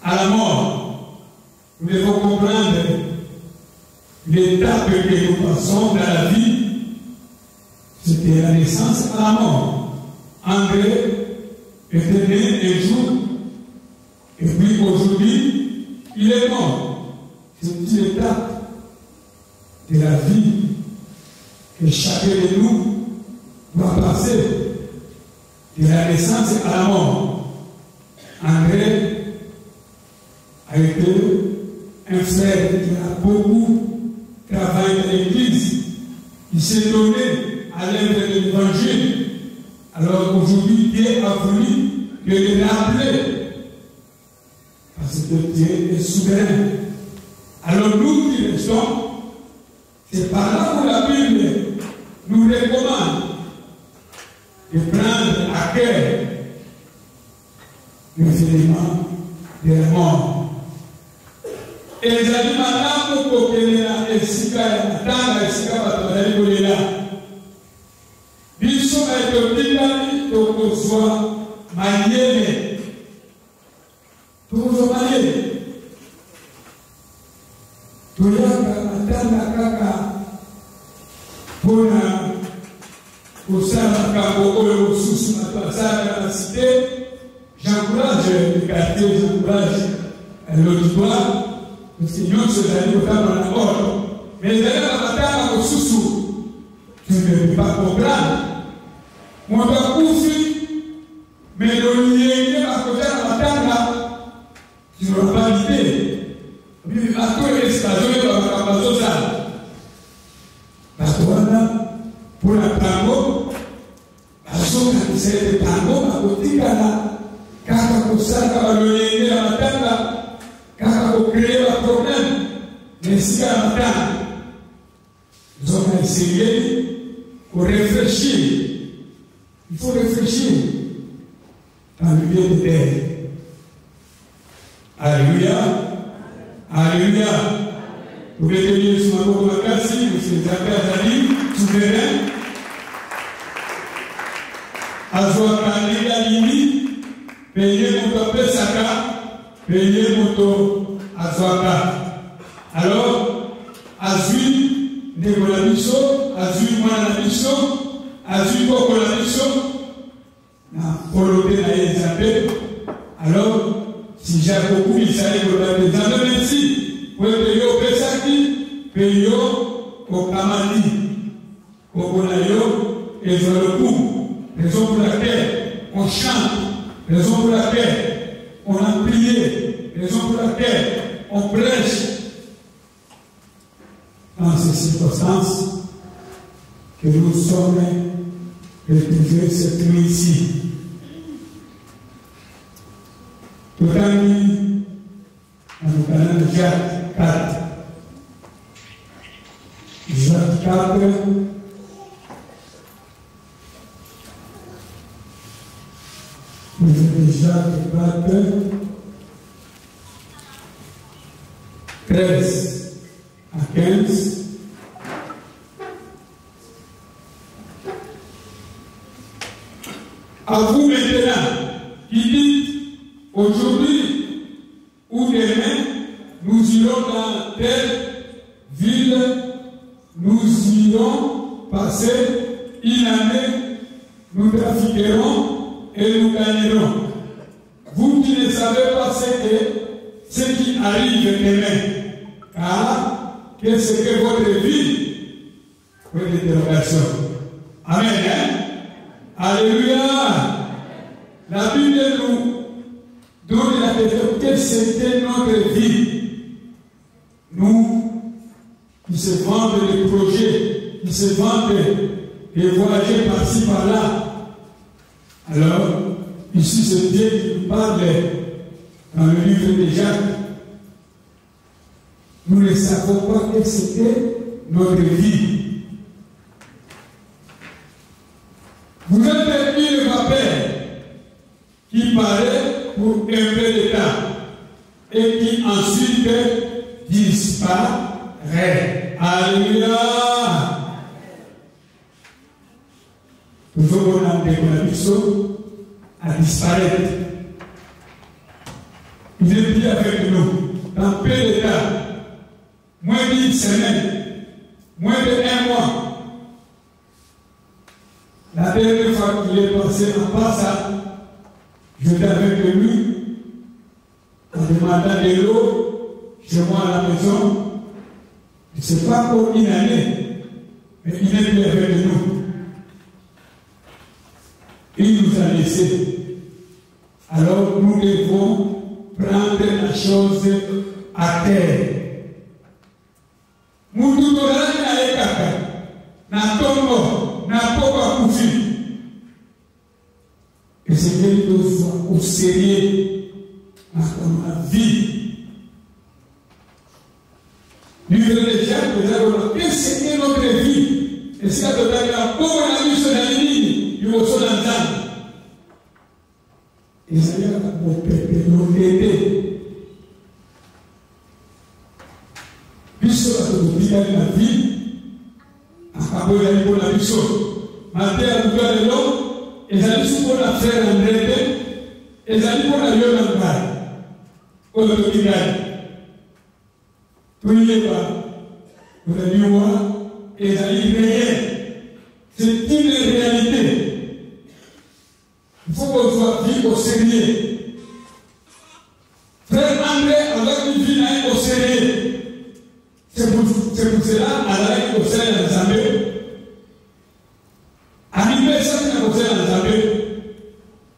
S6: à la mort. Nous devons comprendre l'étape que nous passons dans la vie. C'était la naissance à la mort. André était né un jour. Et puis aujourd'hui, il est mort. C'est une étape de la vie que chacun de nous doit passer de la naissance à la mort. André a été un frère qui a beaucoup travaillé dans l'église. Il s'est donné à l'œuvre de l'évangile. Alors aujourd'hui, Dieu a voulu que le rappeler. Parce que Dieu est souverain. Alors nous qui restons, c'est par là où la Bible nous recommande de prendre à cœur le événement de la mort. ezali malamu kokelela esika ya matanga esika bato bazali kolela biso etotikali tokozwa mayele toyaka matanga kaka mpona kosala makambo oyo mosusu bato basalaka na site. J'encourage les quartiers, j'encourage l'auditoire, parce que nous sommes allés au temps dans la mort. Mais les élèves à matin, au sous-sous, tu ne peux pas comprendre. Mon doigt couvre, mais le lien à côté de la matin, tu n'auras pas l'idée. Puis, à tous les stagiaires, on va pas faire ça. Parce que pour la tango, parce que c'est le tango, à côté de la kaka kusaka balolenge la matanga kaka kucréer un problème mais si la matanga nous avons essayé pour réfléchir. Il faut réfléchir dans le bien de terre. Alléluia, alléluia. Vous pouvez tenir sur ma boue de la casse, monsieur Zaka Zali, souverain. Azoaka Ligalini. Payer mon pesaka, payer mon azwaka. Alors, azui negolabiso, azui manabiso, azui kokolabiso, na polote na yezape. Alors, si j'ai beaucoup de ça, il faudra des années merci. Pour payer au pesaki, payer au kamani, au konayo, et sur le coup. Raison pour laquelle on chante. Raison pour laquelle on a prié, raison pour laquelle on prêche. Dans ces circonstances que nous sommes retrouvés cette nuit ici. Tout à mis dans le canal de Jacques 4. Jacques 4. Vous avez déjà débattu 13 à 15. À vous maintenant, qui dites aujourd'hui ou demain, nous irons dans telle ville, nous irons passer une année, nous trafiquerons et nous gagnerons. Vous qui ne savez pas ce qui arrive demain, car qu'est-ce que votre vie? Point d'interrogation. Amen. Hein? Alléluia. La Bible nous donne la question que c'était notre vie. Nous qui se vendent des projets, qui se vendent des voyager par-ci par-là. Alors, ici c'est Dieu qui nous parle dans le livre de Jacques. Nous ne savons pas que c'était notre vie. Vous êtes une vapeur qui paraît pour un peu de temps et qui ensuite disparaît. Alléluia. Toujours on a déclaré à disparaître. Il est dit avec nous, dans peu de temps, moins d'une semaine, moins de 1 mois. La dernière fois qu'il est passé en passant, j'étais avec lui, en demandant de l'eau chez moi à la maison. Je ne sais pas pour une année, mais il est venu avec nous. Il nous a laissé. Alors nous devons prendre la chose à terre. Moutoudorani na ekaka, na tombo, na poko koufi. Et c'est que nous soyons au sérieux dans la vie. Livre de Jacques, nous avons dit que c'est notre vie. Et c'est que nous avons beaucoup de vie sur la ligne, nous sommes dans le temps. Et ça y a mon peuple, nous aider. Biso la tokopika na vie. Akaboya pour la biso. Maté à l'ouverture de l'eau, et ça dit pour la faire en traité, et ça dit pour la lieu en bas. Pour le topical. Tout n'y est pas. Pour la lieu et ça dit réel. C'est une réalité. Il faut qu'on soit vie au sérieux. Frère André, avec une vie au sérieux. C'est pour cela, à la au sérieux dans l'Assemblée. Animé ça, c'est au sérieux dans l'Assemblée.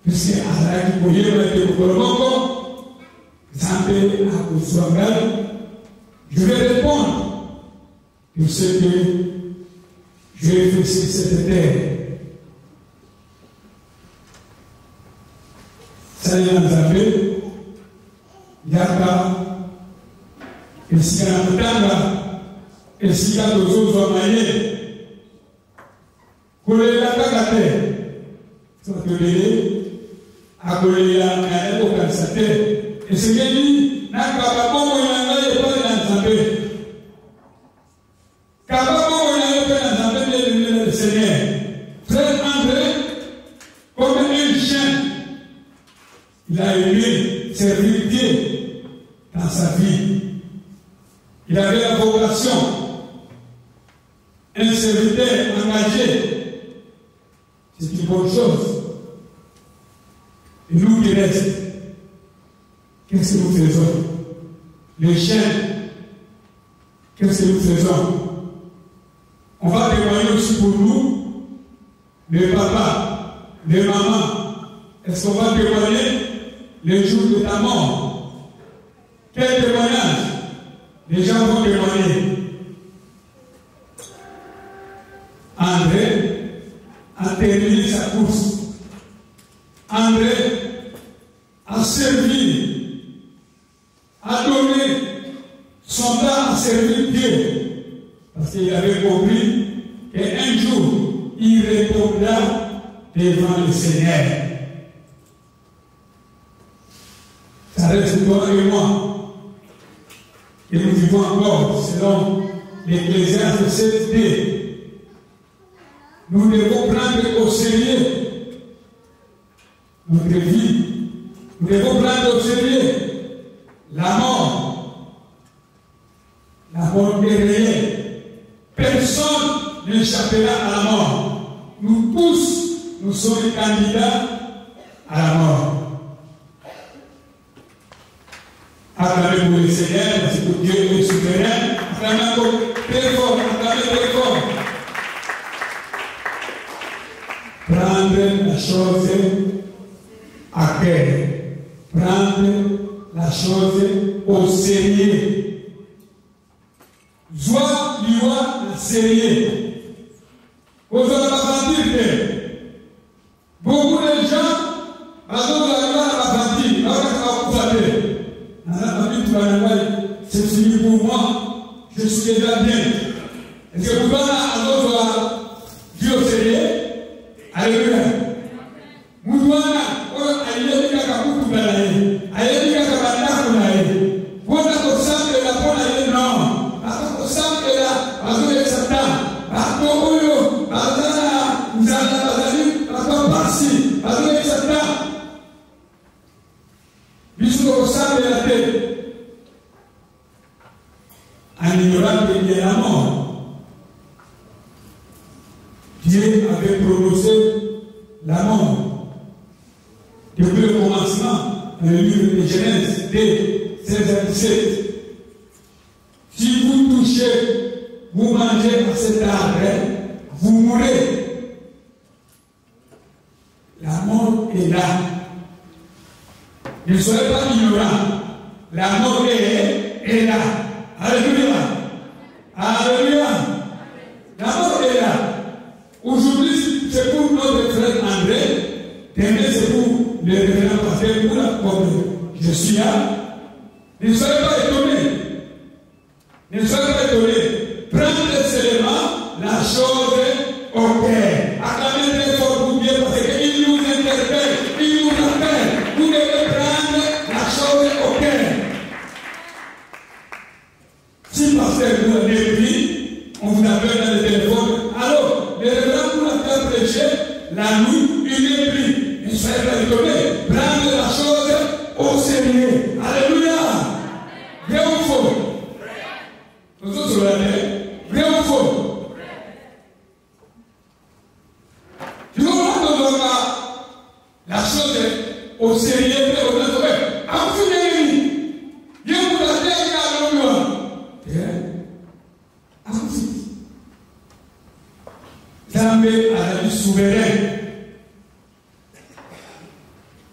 S6: Puisque à la qui pouvait être au Colombo, l'Assemblée a construit. Je vais répondre. Je sais que je vais faire cette terre. Ça y est dans l'Assemblée. Yaka, esika na mutanga, esika tozozo maye, kolela kaka te, tolele, akolela na eko kanisa te, esekeli na kaba bongo na ngai epai na Nzambe. Kaba bongo na epai na Nzambe de le Seigneur. Frère André, comme un chien, il a aimé servir Dieu dans sa vie. Il avait la vocation, un serviteur engagé. C'est une bonne chose. Et nous qui restons, qu'est-ce que nous faisons? Les chiens, qu'est-ce que nous faisons? On va témoigner aussi pour nous, les papas, les mamans. Est-ce qu'on va témoigner le jour de ta mort? Quel témoignage? Les gens vont témoigner. André a terminé sa course. André a servi, a donné son temps à servir Dieu. Parce qu'il avait compris qu'un jour, il répondra devant le Seigneur. Ça reste toi et moi. Et nous vivons encore selon l'Ecclésiaste 7d. Nous devons prendre au sérieux notre vie. Nous devons prendre au sérieux la mort. La mort est réelle. Personne n'échappera à la mort. Nous tous, nous sommes les candidats à la mort. Acclamez pour le Seigneur, parce que Dieu est souverain. Acclamez très fort, acclamez très fort. Prendre la chose à cœur. Prendre la chose au sérieux. Joie, loi, sérieux. Vous allez pas sentir que beaucoup de gens, c'est fini pour moi, je suis déjà bien. Est-ce que vous allez à l'autre Dieu au sérieux? Alléluia. Vous allez à en ignorant qu'il y a la mort. Dieu avait prononcé la mort. Depuis le commencement, dans le livre de Genèse, dès 16-17, si vous touchez, vous mangez à cet arbre, vous mourrez. La mort est là. Ne soyez pas ignorants. La mort est là. Alléluia. Alléluia. La mort est là. Aujourd'hui, c'est pour notre frère André. Demain, c'est pour le révérend pasteur, pour la comme je suis là. Ne soyez pas étonnés. Ne soyez pas étonnés. Prenez seulement la chose au cœur. Acclamez très fort pour Dieu parce qu'il nous interpelle, il nous appelle. Vous devez prendre la chose au cœur. Si pasteur Zambé a dit souverain.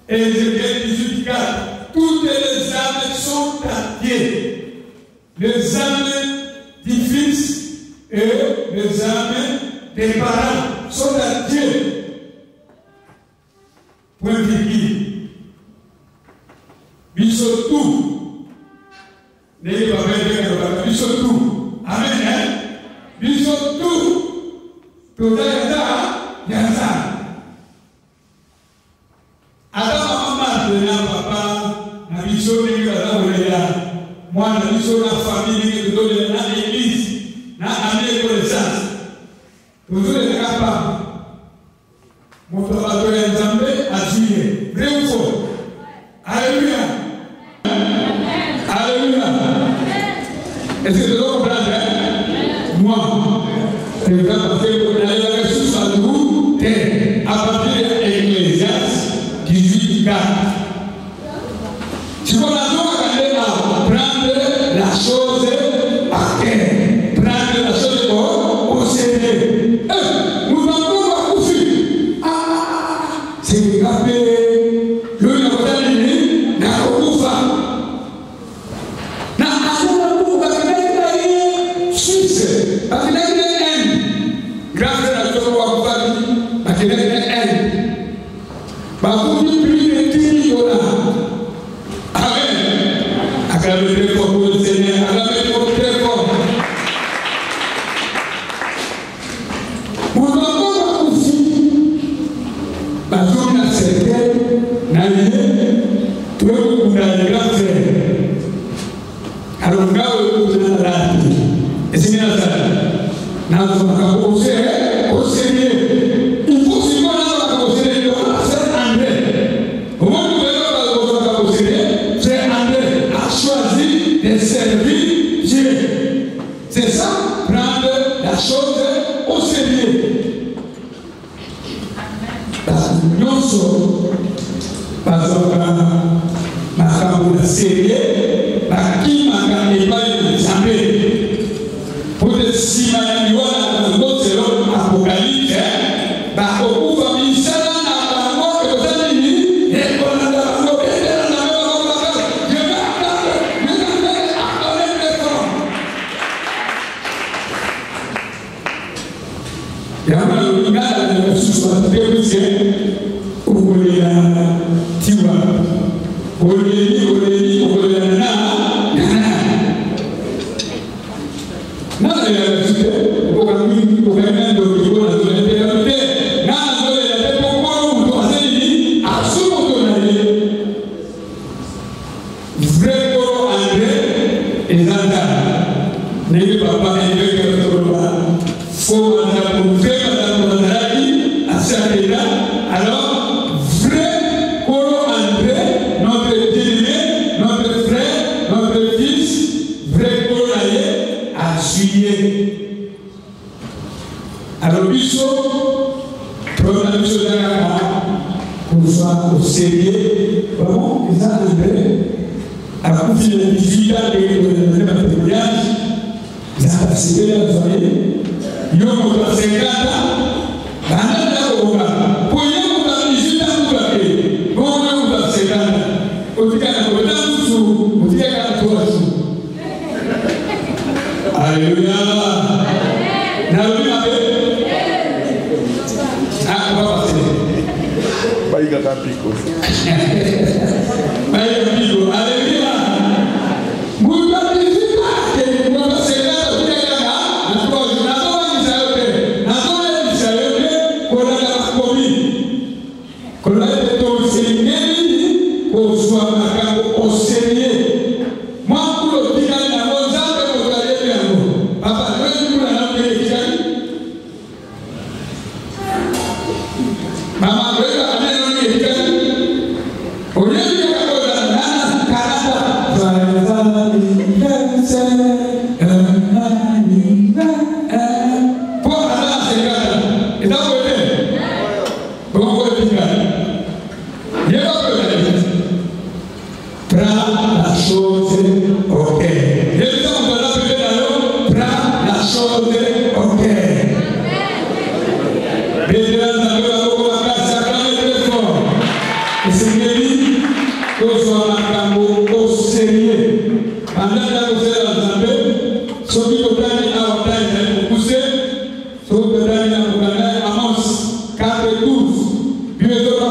S6: Et Ézéchiel 18:4, toutes les âmes sont à Dieu. Les âmes du Fils et les âmes des parents sont à Dieu. Point virgule. Bisous tout. N'ayez pas peur de bisous tout. Amen. Bisous tout. Tout ça, Yaza. Alors, maman, papa, na bisous ni kala olela. Moi, na bisous la famille qui donne na l'église, na amie connaissance. Toujours les capables. Mon travail de Zambé a joué. Vrai ou faux? Alléluia. Alléluia. Est-ce que tu dois comprendre? Moi, je vais passer pour aller à la source à nous, à partir de l'Ecclésiaste 18:4. Si on a besoin à prendre la chose à terre, prendre la chose au sérieux. Nous avons à coucher. C'est rappelé le Nordalini n'a pas n'a pas Suisse, parce qu'il y a une haine. Grâce à la Torah, parce qu'il y a une haine. Parce qu'on dit plus de 10 $. Amen. Acclamez très fort pour le Seigneur. Acclamez très fort. Mon enfant aussi, parce qu'on a certains, tout le monde a des grands frères. Alors, on a la et c'est bien ça. Nous avons au sérieux. Il faut que nous avons au sérieux. C'est André. Au moment où nous avons au sérieux, c'est André a choisi de servir Dieu. C'est ça, prendre la chose au sérieux. Parce que nous sommes, par exemple, ma sérieux, par qui m'a gagné pas de Zambé. Pour le Simani, voilà, dans notre selon Apocalypse, bah, au coup, il s'est dans la mort que vous avez dit, et qu'on a dans la mort, et dans la mort, je vais attendre les formes. Il y a un gars qui est sur la théorie, où vous voulez la tiwa, où vous voulez la nana. Nada de la ciudad, porque a mí, porque a mí, lo que yo la doy de la vida, nada de la vida, porque a mí, absolutamente, vrai pour André et Zanda, n'est pas un peu que le droit, faut André pour faire Madame Mandraki, à Saint-Péda, alors, vrai pour André, notre bien-aimé, notre frère, notre fils, vrai pour l'aïe, à suivre. Alors, Bisso, pour la mission de la pour soit au sérieux, vraiment, ils ont à confier les 18 ans de la témoignage, ils ont participé à la soirée, ils ont montré 50 ans, pour y avoir 18 ans, vous l'avez, pour y avoir 50 ans, au Tika, au Tika, Alléluia. Alléluia. Ah, on va passer. Baïga Pico. Baïga Pico. Alléluia. Vous avez dit que vous avez fait là, vous avez là, la croix, vous n'avez pas Israël, qu'on a la commis. Qu'on a été au Seigneur, qu'on soit marqué au Seigneur. Moi, pour le dire, la Mozart, Papa, nous allons faire les gens. Maman, nous allons faire les gens. Au lieu de faire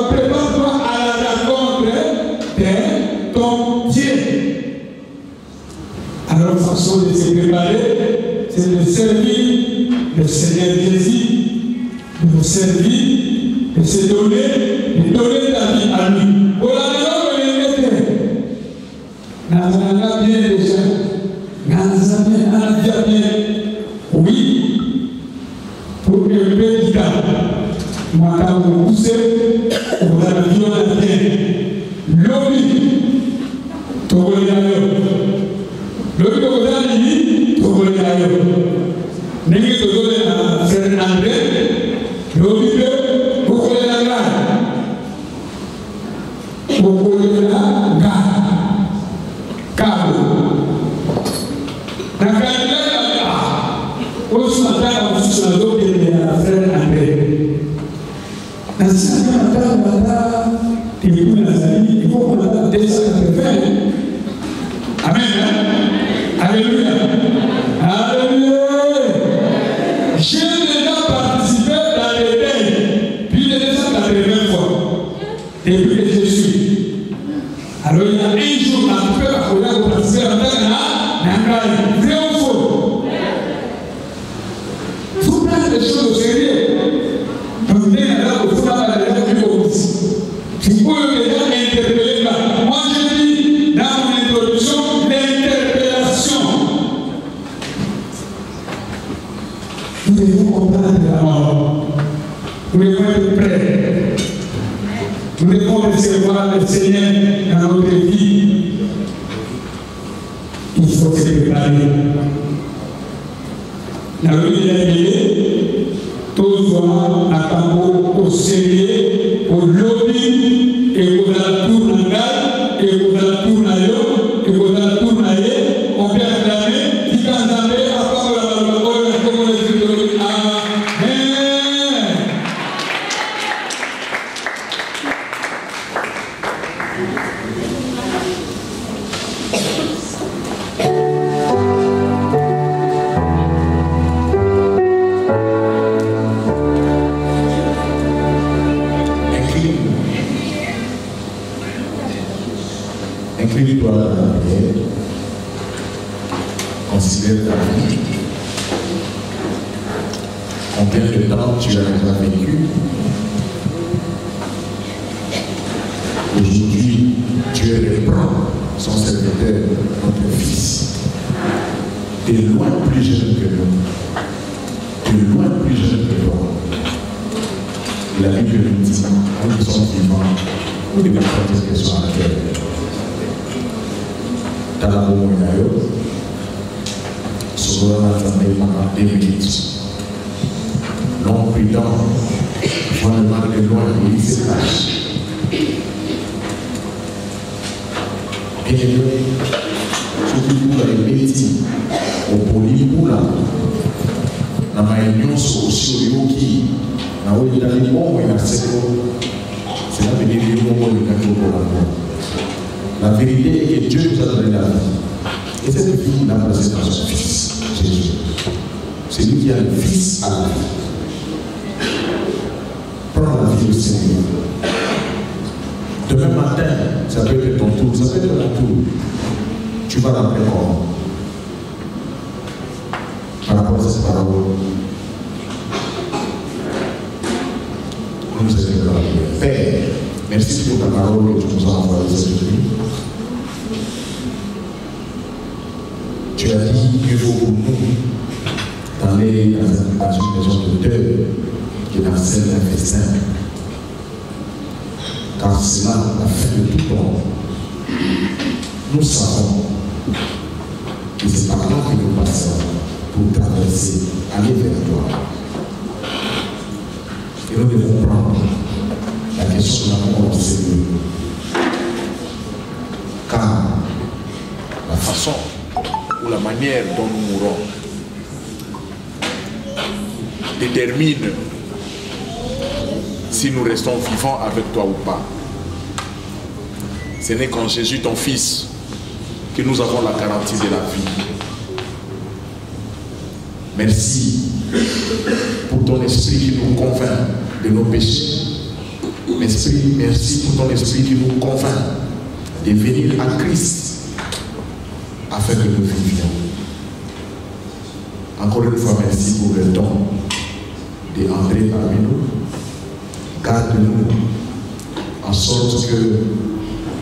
S6: Prépare-toi à la rencontre de ton Dieu. Alors, la façon de se préparer, c'est de servir le Seigneur Jésus, de le servir, de se donner, de donner ta vie à lui. Pour la raison que l'on était, Nazana bien déjà, Nazana bien, oui, pour un petit temps, moi, quand vous poussez, vous avez vu la bien. L'homme, L'autre côté, Togoléayo. N'est-ce pas Frère André, l'autre, Togoléaga. Togoléaga. Cabo. Dans le cas où ce matin, on se souvient de Frère André. Dans ce matin, il faut qu'on a 280. Amen. Alléluia. Alléluia. J'ai déjà participé dans les deuils plus de 280 fois depuis que je suis. Alors il y a un jour, on peut participer à la vrai ou faux? Il faut prendre les choses au sérieux. Donc, il y a au fond de la vie aussi. Il faut déjà interpeller là. Moi, je dis dans mon introduction, l'interpellation. Nous devons comprendre la mort. Nous devons être prêts. Nous devons recevoir le Seigneur dans notre vie. Il faut se préparer. La vie de l'année, tout soit à campo au sérieux, au lobby, et pour la tournade, et pour la tournaille, et pour la tournaille, on peut acclamer, qui quand on avait à part la parole, comme on est dit, Amen.
S1: Incline-toi dans la prière, considère ta vie. Combien de temps tu as déjà vécu? Aujourd'hui, Dieu reprend son serviteur, notre fils. Tu es loin plus jeune que nous. Tu es loin plus jeune que toi. Et la Bible nous dit, nous qui sommes vivants, nous devons faire des questions à la terre. Dans la bombe, sur la journée pendant 2 minutes. Non prudent, voit le mal de loin et il se cache. Bien aimé, surtout pour les bêtises, au polypoula, dans ma union sur Yoki, dans le temps de bon, il y a c'est la vérité du moment où il y a pour la mort. La vérité est que Dieu nous a donné la vie. Et cette vie, il l'a placée dans son Fils, Jésus. C'est lui qui a le Fils à la vie. Prends la vie au Seigneur. Demain matin, ça peut être ton tour, ça peut être ton tour. Tu vas l'appeler comment? Par rapport à cette parole. Nous nous aimons la vie. Père, merci pour ta parole que tu nous as envoyée cette nuit. Tu as dit qu'il faut pour nous d'aller dans une maison de deuil qui est dans celle d'un festin. Car c'est là la fin de tout monde. Nous savons que c'est par là que nous passons pour traverser, aller vers toi. Et nous devons prendre la question de la mort au sérieux. Car la façon ou la manière dont nous mourons détermine si nous restons vivants avec toi ou pas. Ce n'est qu'en Jésus, ton Fils, que nous avons la garantie de la vie. Merci pour ton esprit qui nous convainc de nos péchés. Merci pour ton esprit qui nous convainc de venir à Christ afin que nous vivions. Encore une fois, merci pour le don d'entrer parmi nous. Garde-nous en sorte que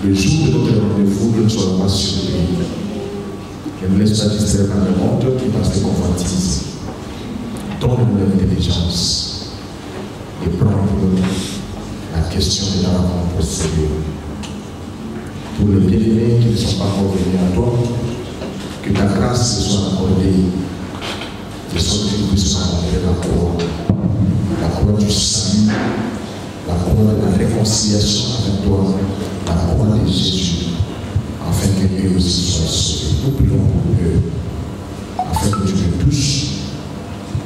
S1: le jour de notre rendez-vous ne soit pas surpris. Ne nous laisse pas distraire par le monde qui passe les convoitises. Donne-nous l'intelligence et prendre la question de la rencontre au sérieux. Pour les bien-aimés qui ne sont pas encore venus à toi, que ta grâce soit accordée, de sorte qu'ils puissent rencontrer la croix du salut, la croix de la réconciliation avec toi, la croix de Jésus, afin qu'eux aussi soient sauvés. Nous prions pour eux, afin que tu les touches,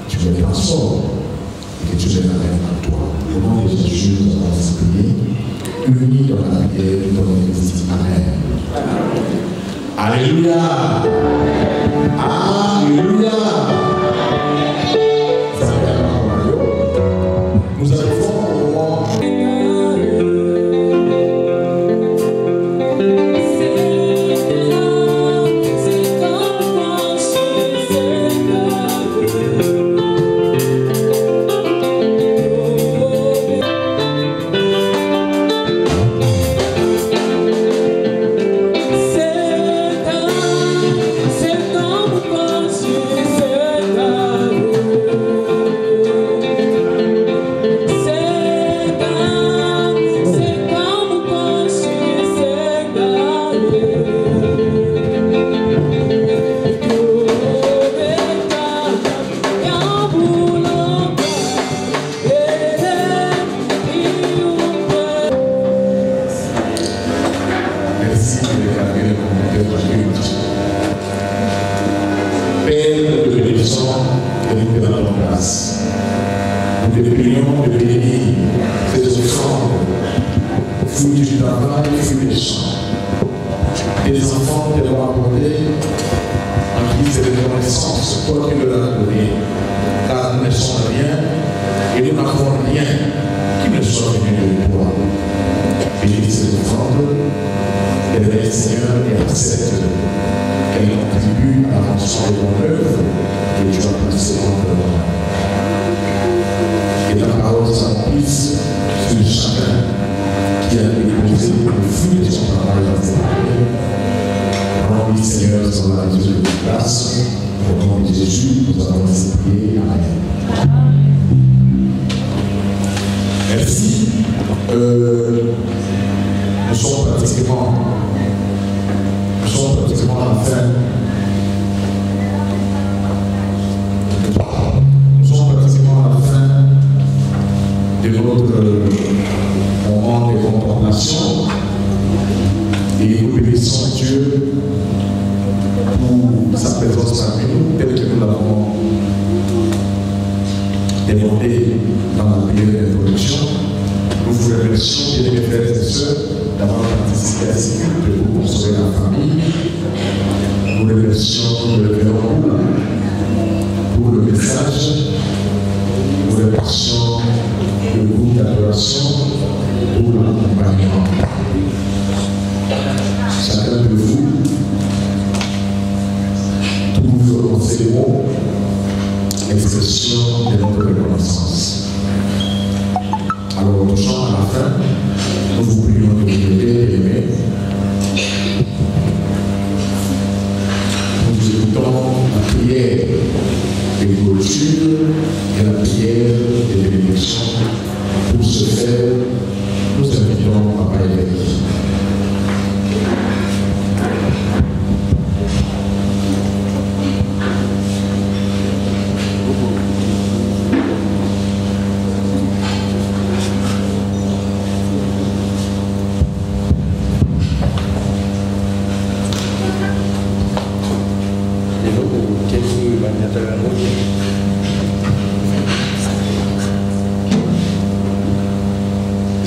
S1: tu les transformes et que tu les ramènes à toi. Au nom de Jésus, nous avons prié, unis dans la prière de ton Église. Amen. Alléluia. Alléluia. Nous arrivons au moment.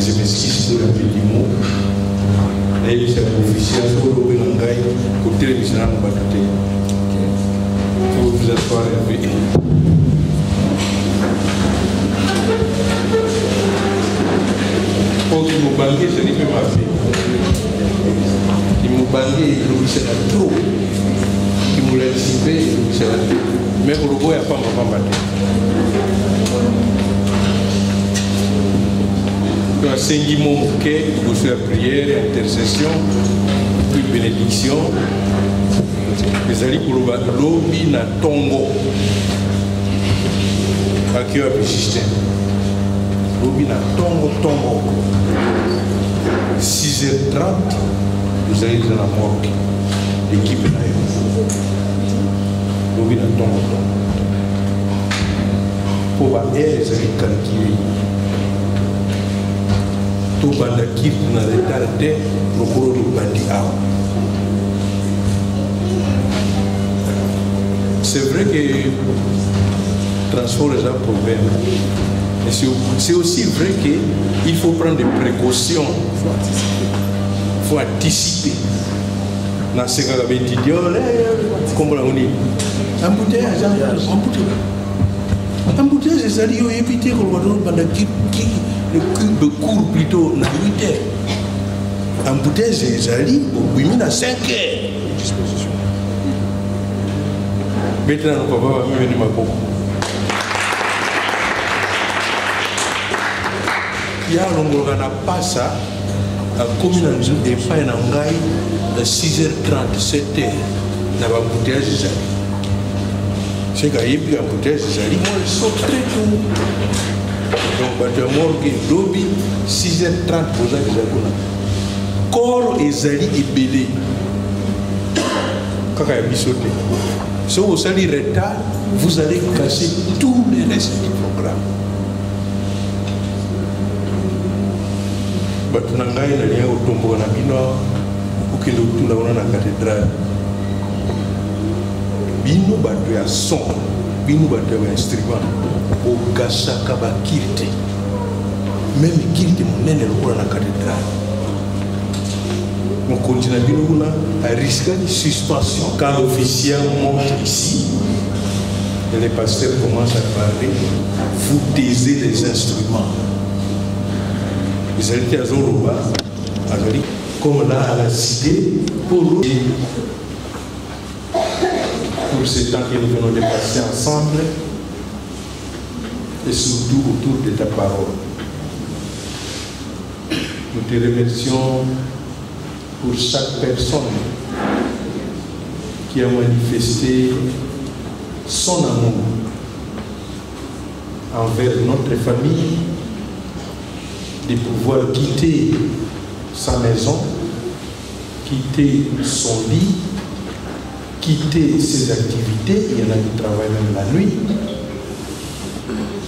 S2: Je m'excuse pour le petit mot. Et c'est un officiel, il faut l'ouvrir en gaille. côté de l'Islam, on va douter. Il faut vous asseoir et puis. Pour qu'il me banque, je n'ai pas fait. Il me banque, il me sert trop. Il me l'a dissipé, il me sert trop. Mais pour le bois, il n'y a pas ma femme. Tu as 5 mots bouquets, vous faites la prière, intercession, puis bénédiction. Les alliés pour le lobby na tongo. À qui a pu système? Lobby na tongo. 6h30, vous allez dans la morgue. L'équipe là. Lobby na tongo. Pour voir les alliés calculer. Tout banda kit na retardé le gros du bandi a. C'est vrai que transport est un problème. Mais c'est aussi vrai qu'il faut prendre des précautions. Il faut anticiper. Dans ce cas-là, il dit, comment on dit, embouteillage, c'est-à-dire qu'il faut éviter que le banda kit le cube court plutôt dans 8 heures. Embouteillage, c'est-à-dire qu'il faut 5 heures. Maintenant, on va venir ma peau. Il y a un pas ça, la commune n'est pas en engaille de 6h30, 7h. Dans l'embouteillage, c'est qu'il y a un embouteillage, moi je saute très tôt. Donc, je suis mort qui dobi 6h30 pour ça que j'ai dit. Corps et Zali et Bélé. Quand il y a mis sauté. Si vous allez retard, vous allez casser tous les restes du programme. Batunangai na lia utombo na bino ukindo kutula wana na cathédrale. Bino batu ya son, bino batu ya instrument, au gasaka ba kirite. Même kirite monene lokola na cathédrale. On continue à risquer de suspension. Quand l'officier monte ici, et les pasteurs commencent à parler, vous taisez les instruments. Vous allez à Zoroba, comme là à la cité, pour ce temps que nous venons de passer ensemble, et surtout autour de ta parole. Nous te remercions pour chaque personne qui a manifesté son amour envers notre famille, de pouvoir quitter sa maison, quitter son lit, quitter ses activités, il y en a qui travaillent même la nuit,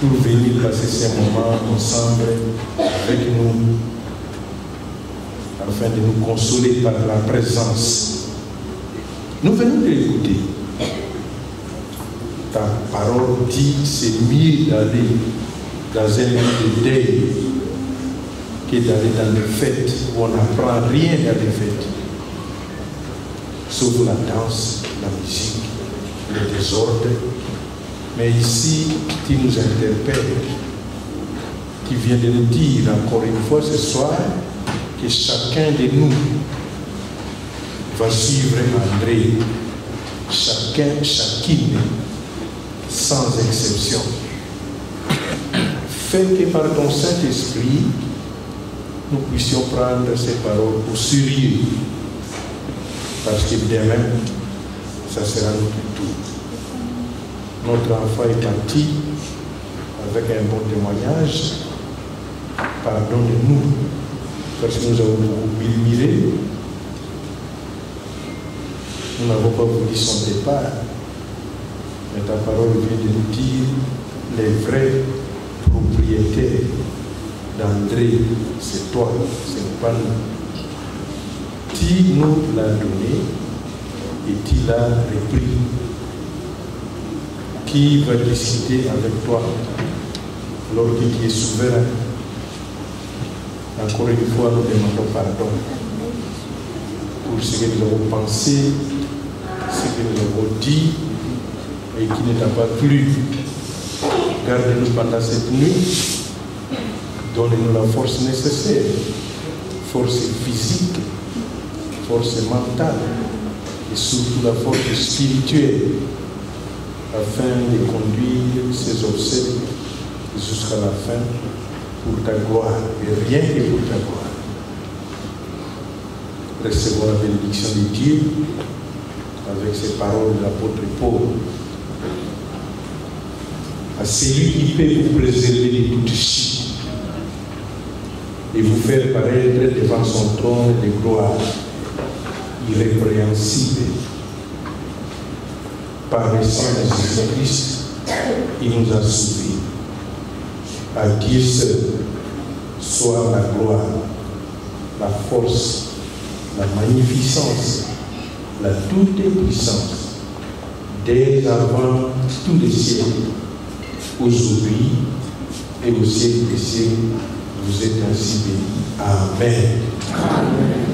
S2: pour venir passer ces moments ensemble avec nous, afin de nous consoler par la présence. Nous venons de l'écouter. Ta parole dit c'est mieux d'aller dans un lieu de deuil que d'aller dans les fêtes où on n'apprend rien dans les fêtes. Sauf la danse, la musique, le désordre. Mais ici, tu nous interpelles. Tu viens de nous dire encore une fois ce soir que chacun de nous va suivre André, chacune, sans exception. Fais que par ton Saint-Esprit, nous puissions prendre ces paroles au sérieux, parce que demain, ça sera notre tour. Notre enfant est parti avec un bon témoignage. Pardonne-nous, parce que nous avons beaucoup murmuré. Nous n'avons pas voulu son départ. Mais ta parole vient de nous dire les vrais propriétaires d'André, c'est toi, c'est pas nous. Tu nous l'as donné et tu l'as repris. Qui va discuter avec toi lorsque tu es souverain? Encore une fois, nous demandons pardon pour pour ce que nous avons pensé, ce que nous avons dit et qui ne t'a pas plu. Garde-nous pendant cette nuit, donne-nous la force nécessaire, force physique, force mentale et surtout la force spirituelle afin de conduire ces obsèques jusqu'à la fin pour ta gloire et rien que pour ta gloire. Recevons la bénédiction de Dieu avec ces paroles de l'apôtre Paul. À celui qui peut vous préserver de toute chute et vous faire paraître devant son trône de gloire irrépréhensible par le sang de Jésus-Christ, il nous a sauvés. À Dieu seul soit la gloire, la force, la magnificence, la toute-puissance, dès avant tous les siècles, aujourd'hui et au siècle des siècles, vous êtes ainsi bénis. Amen. Amen.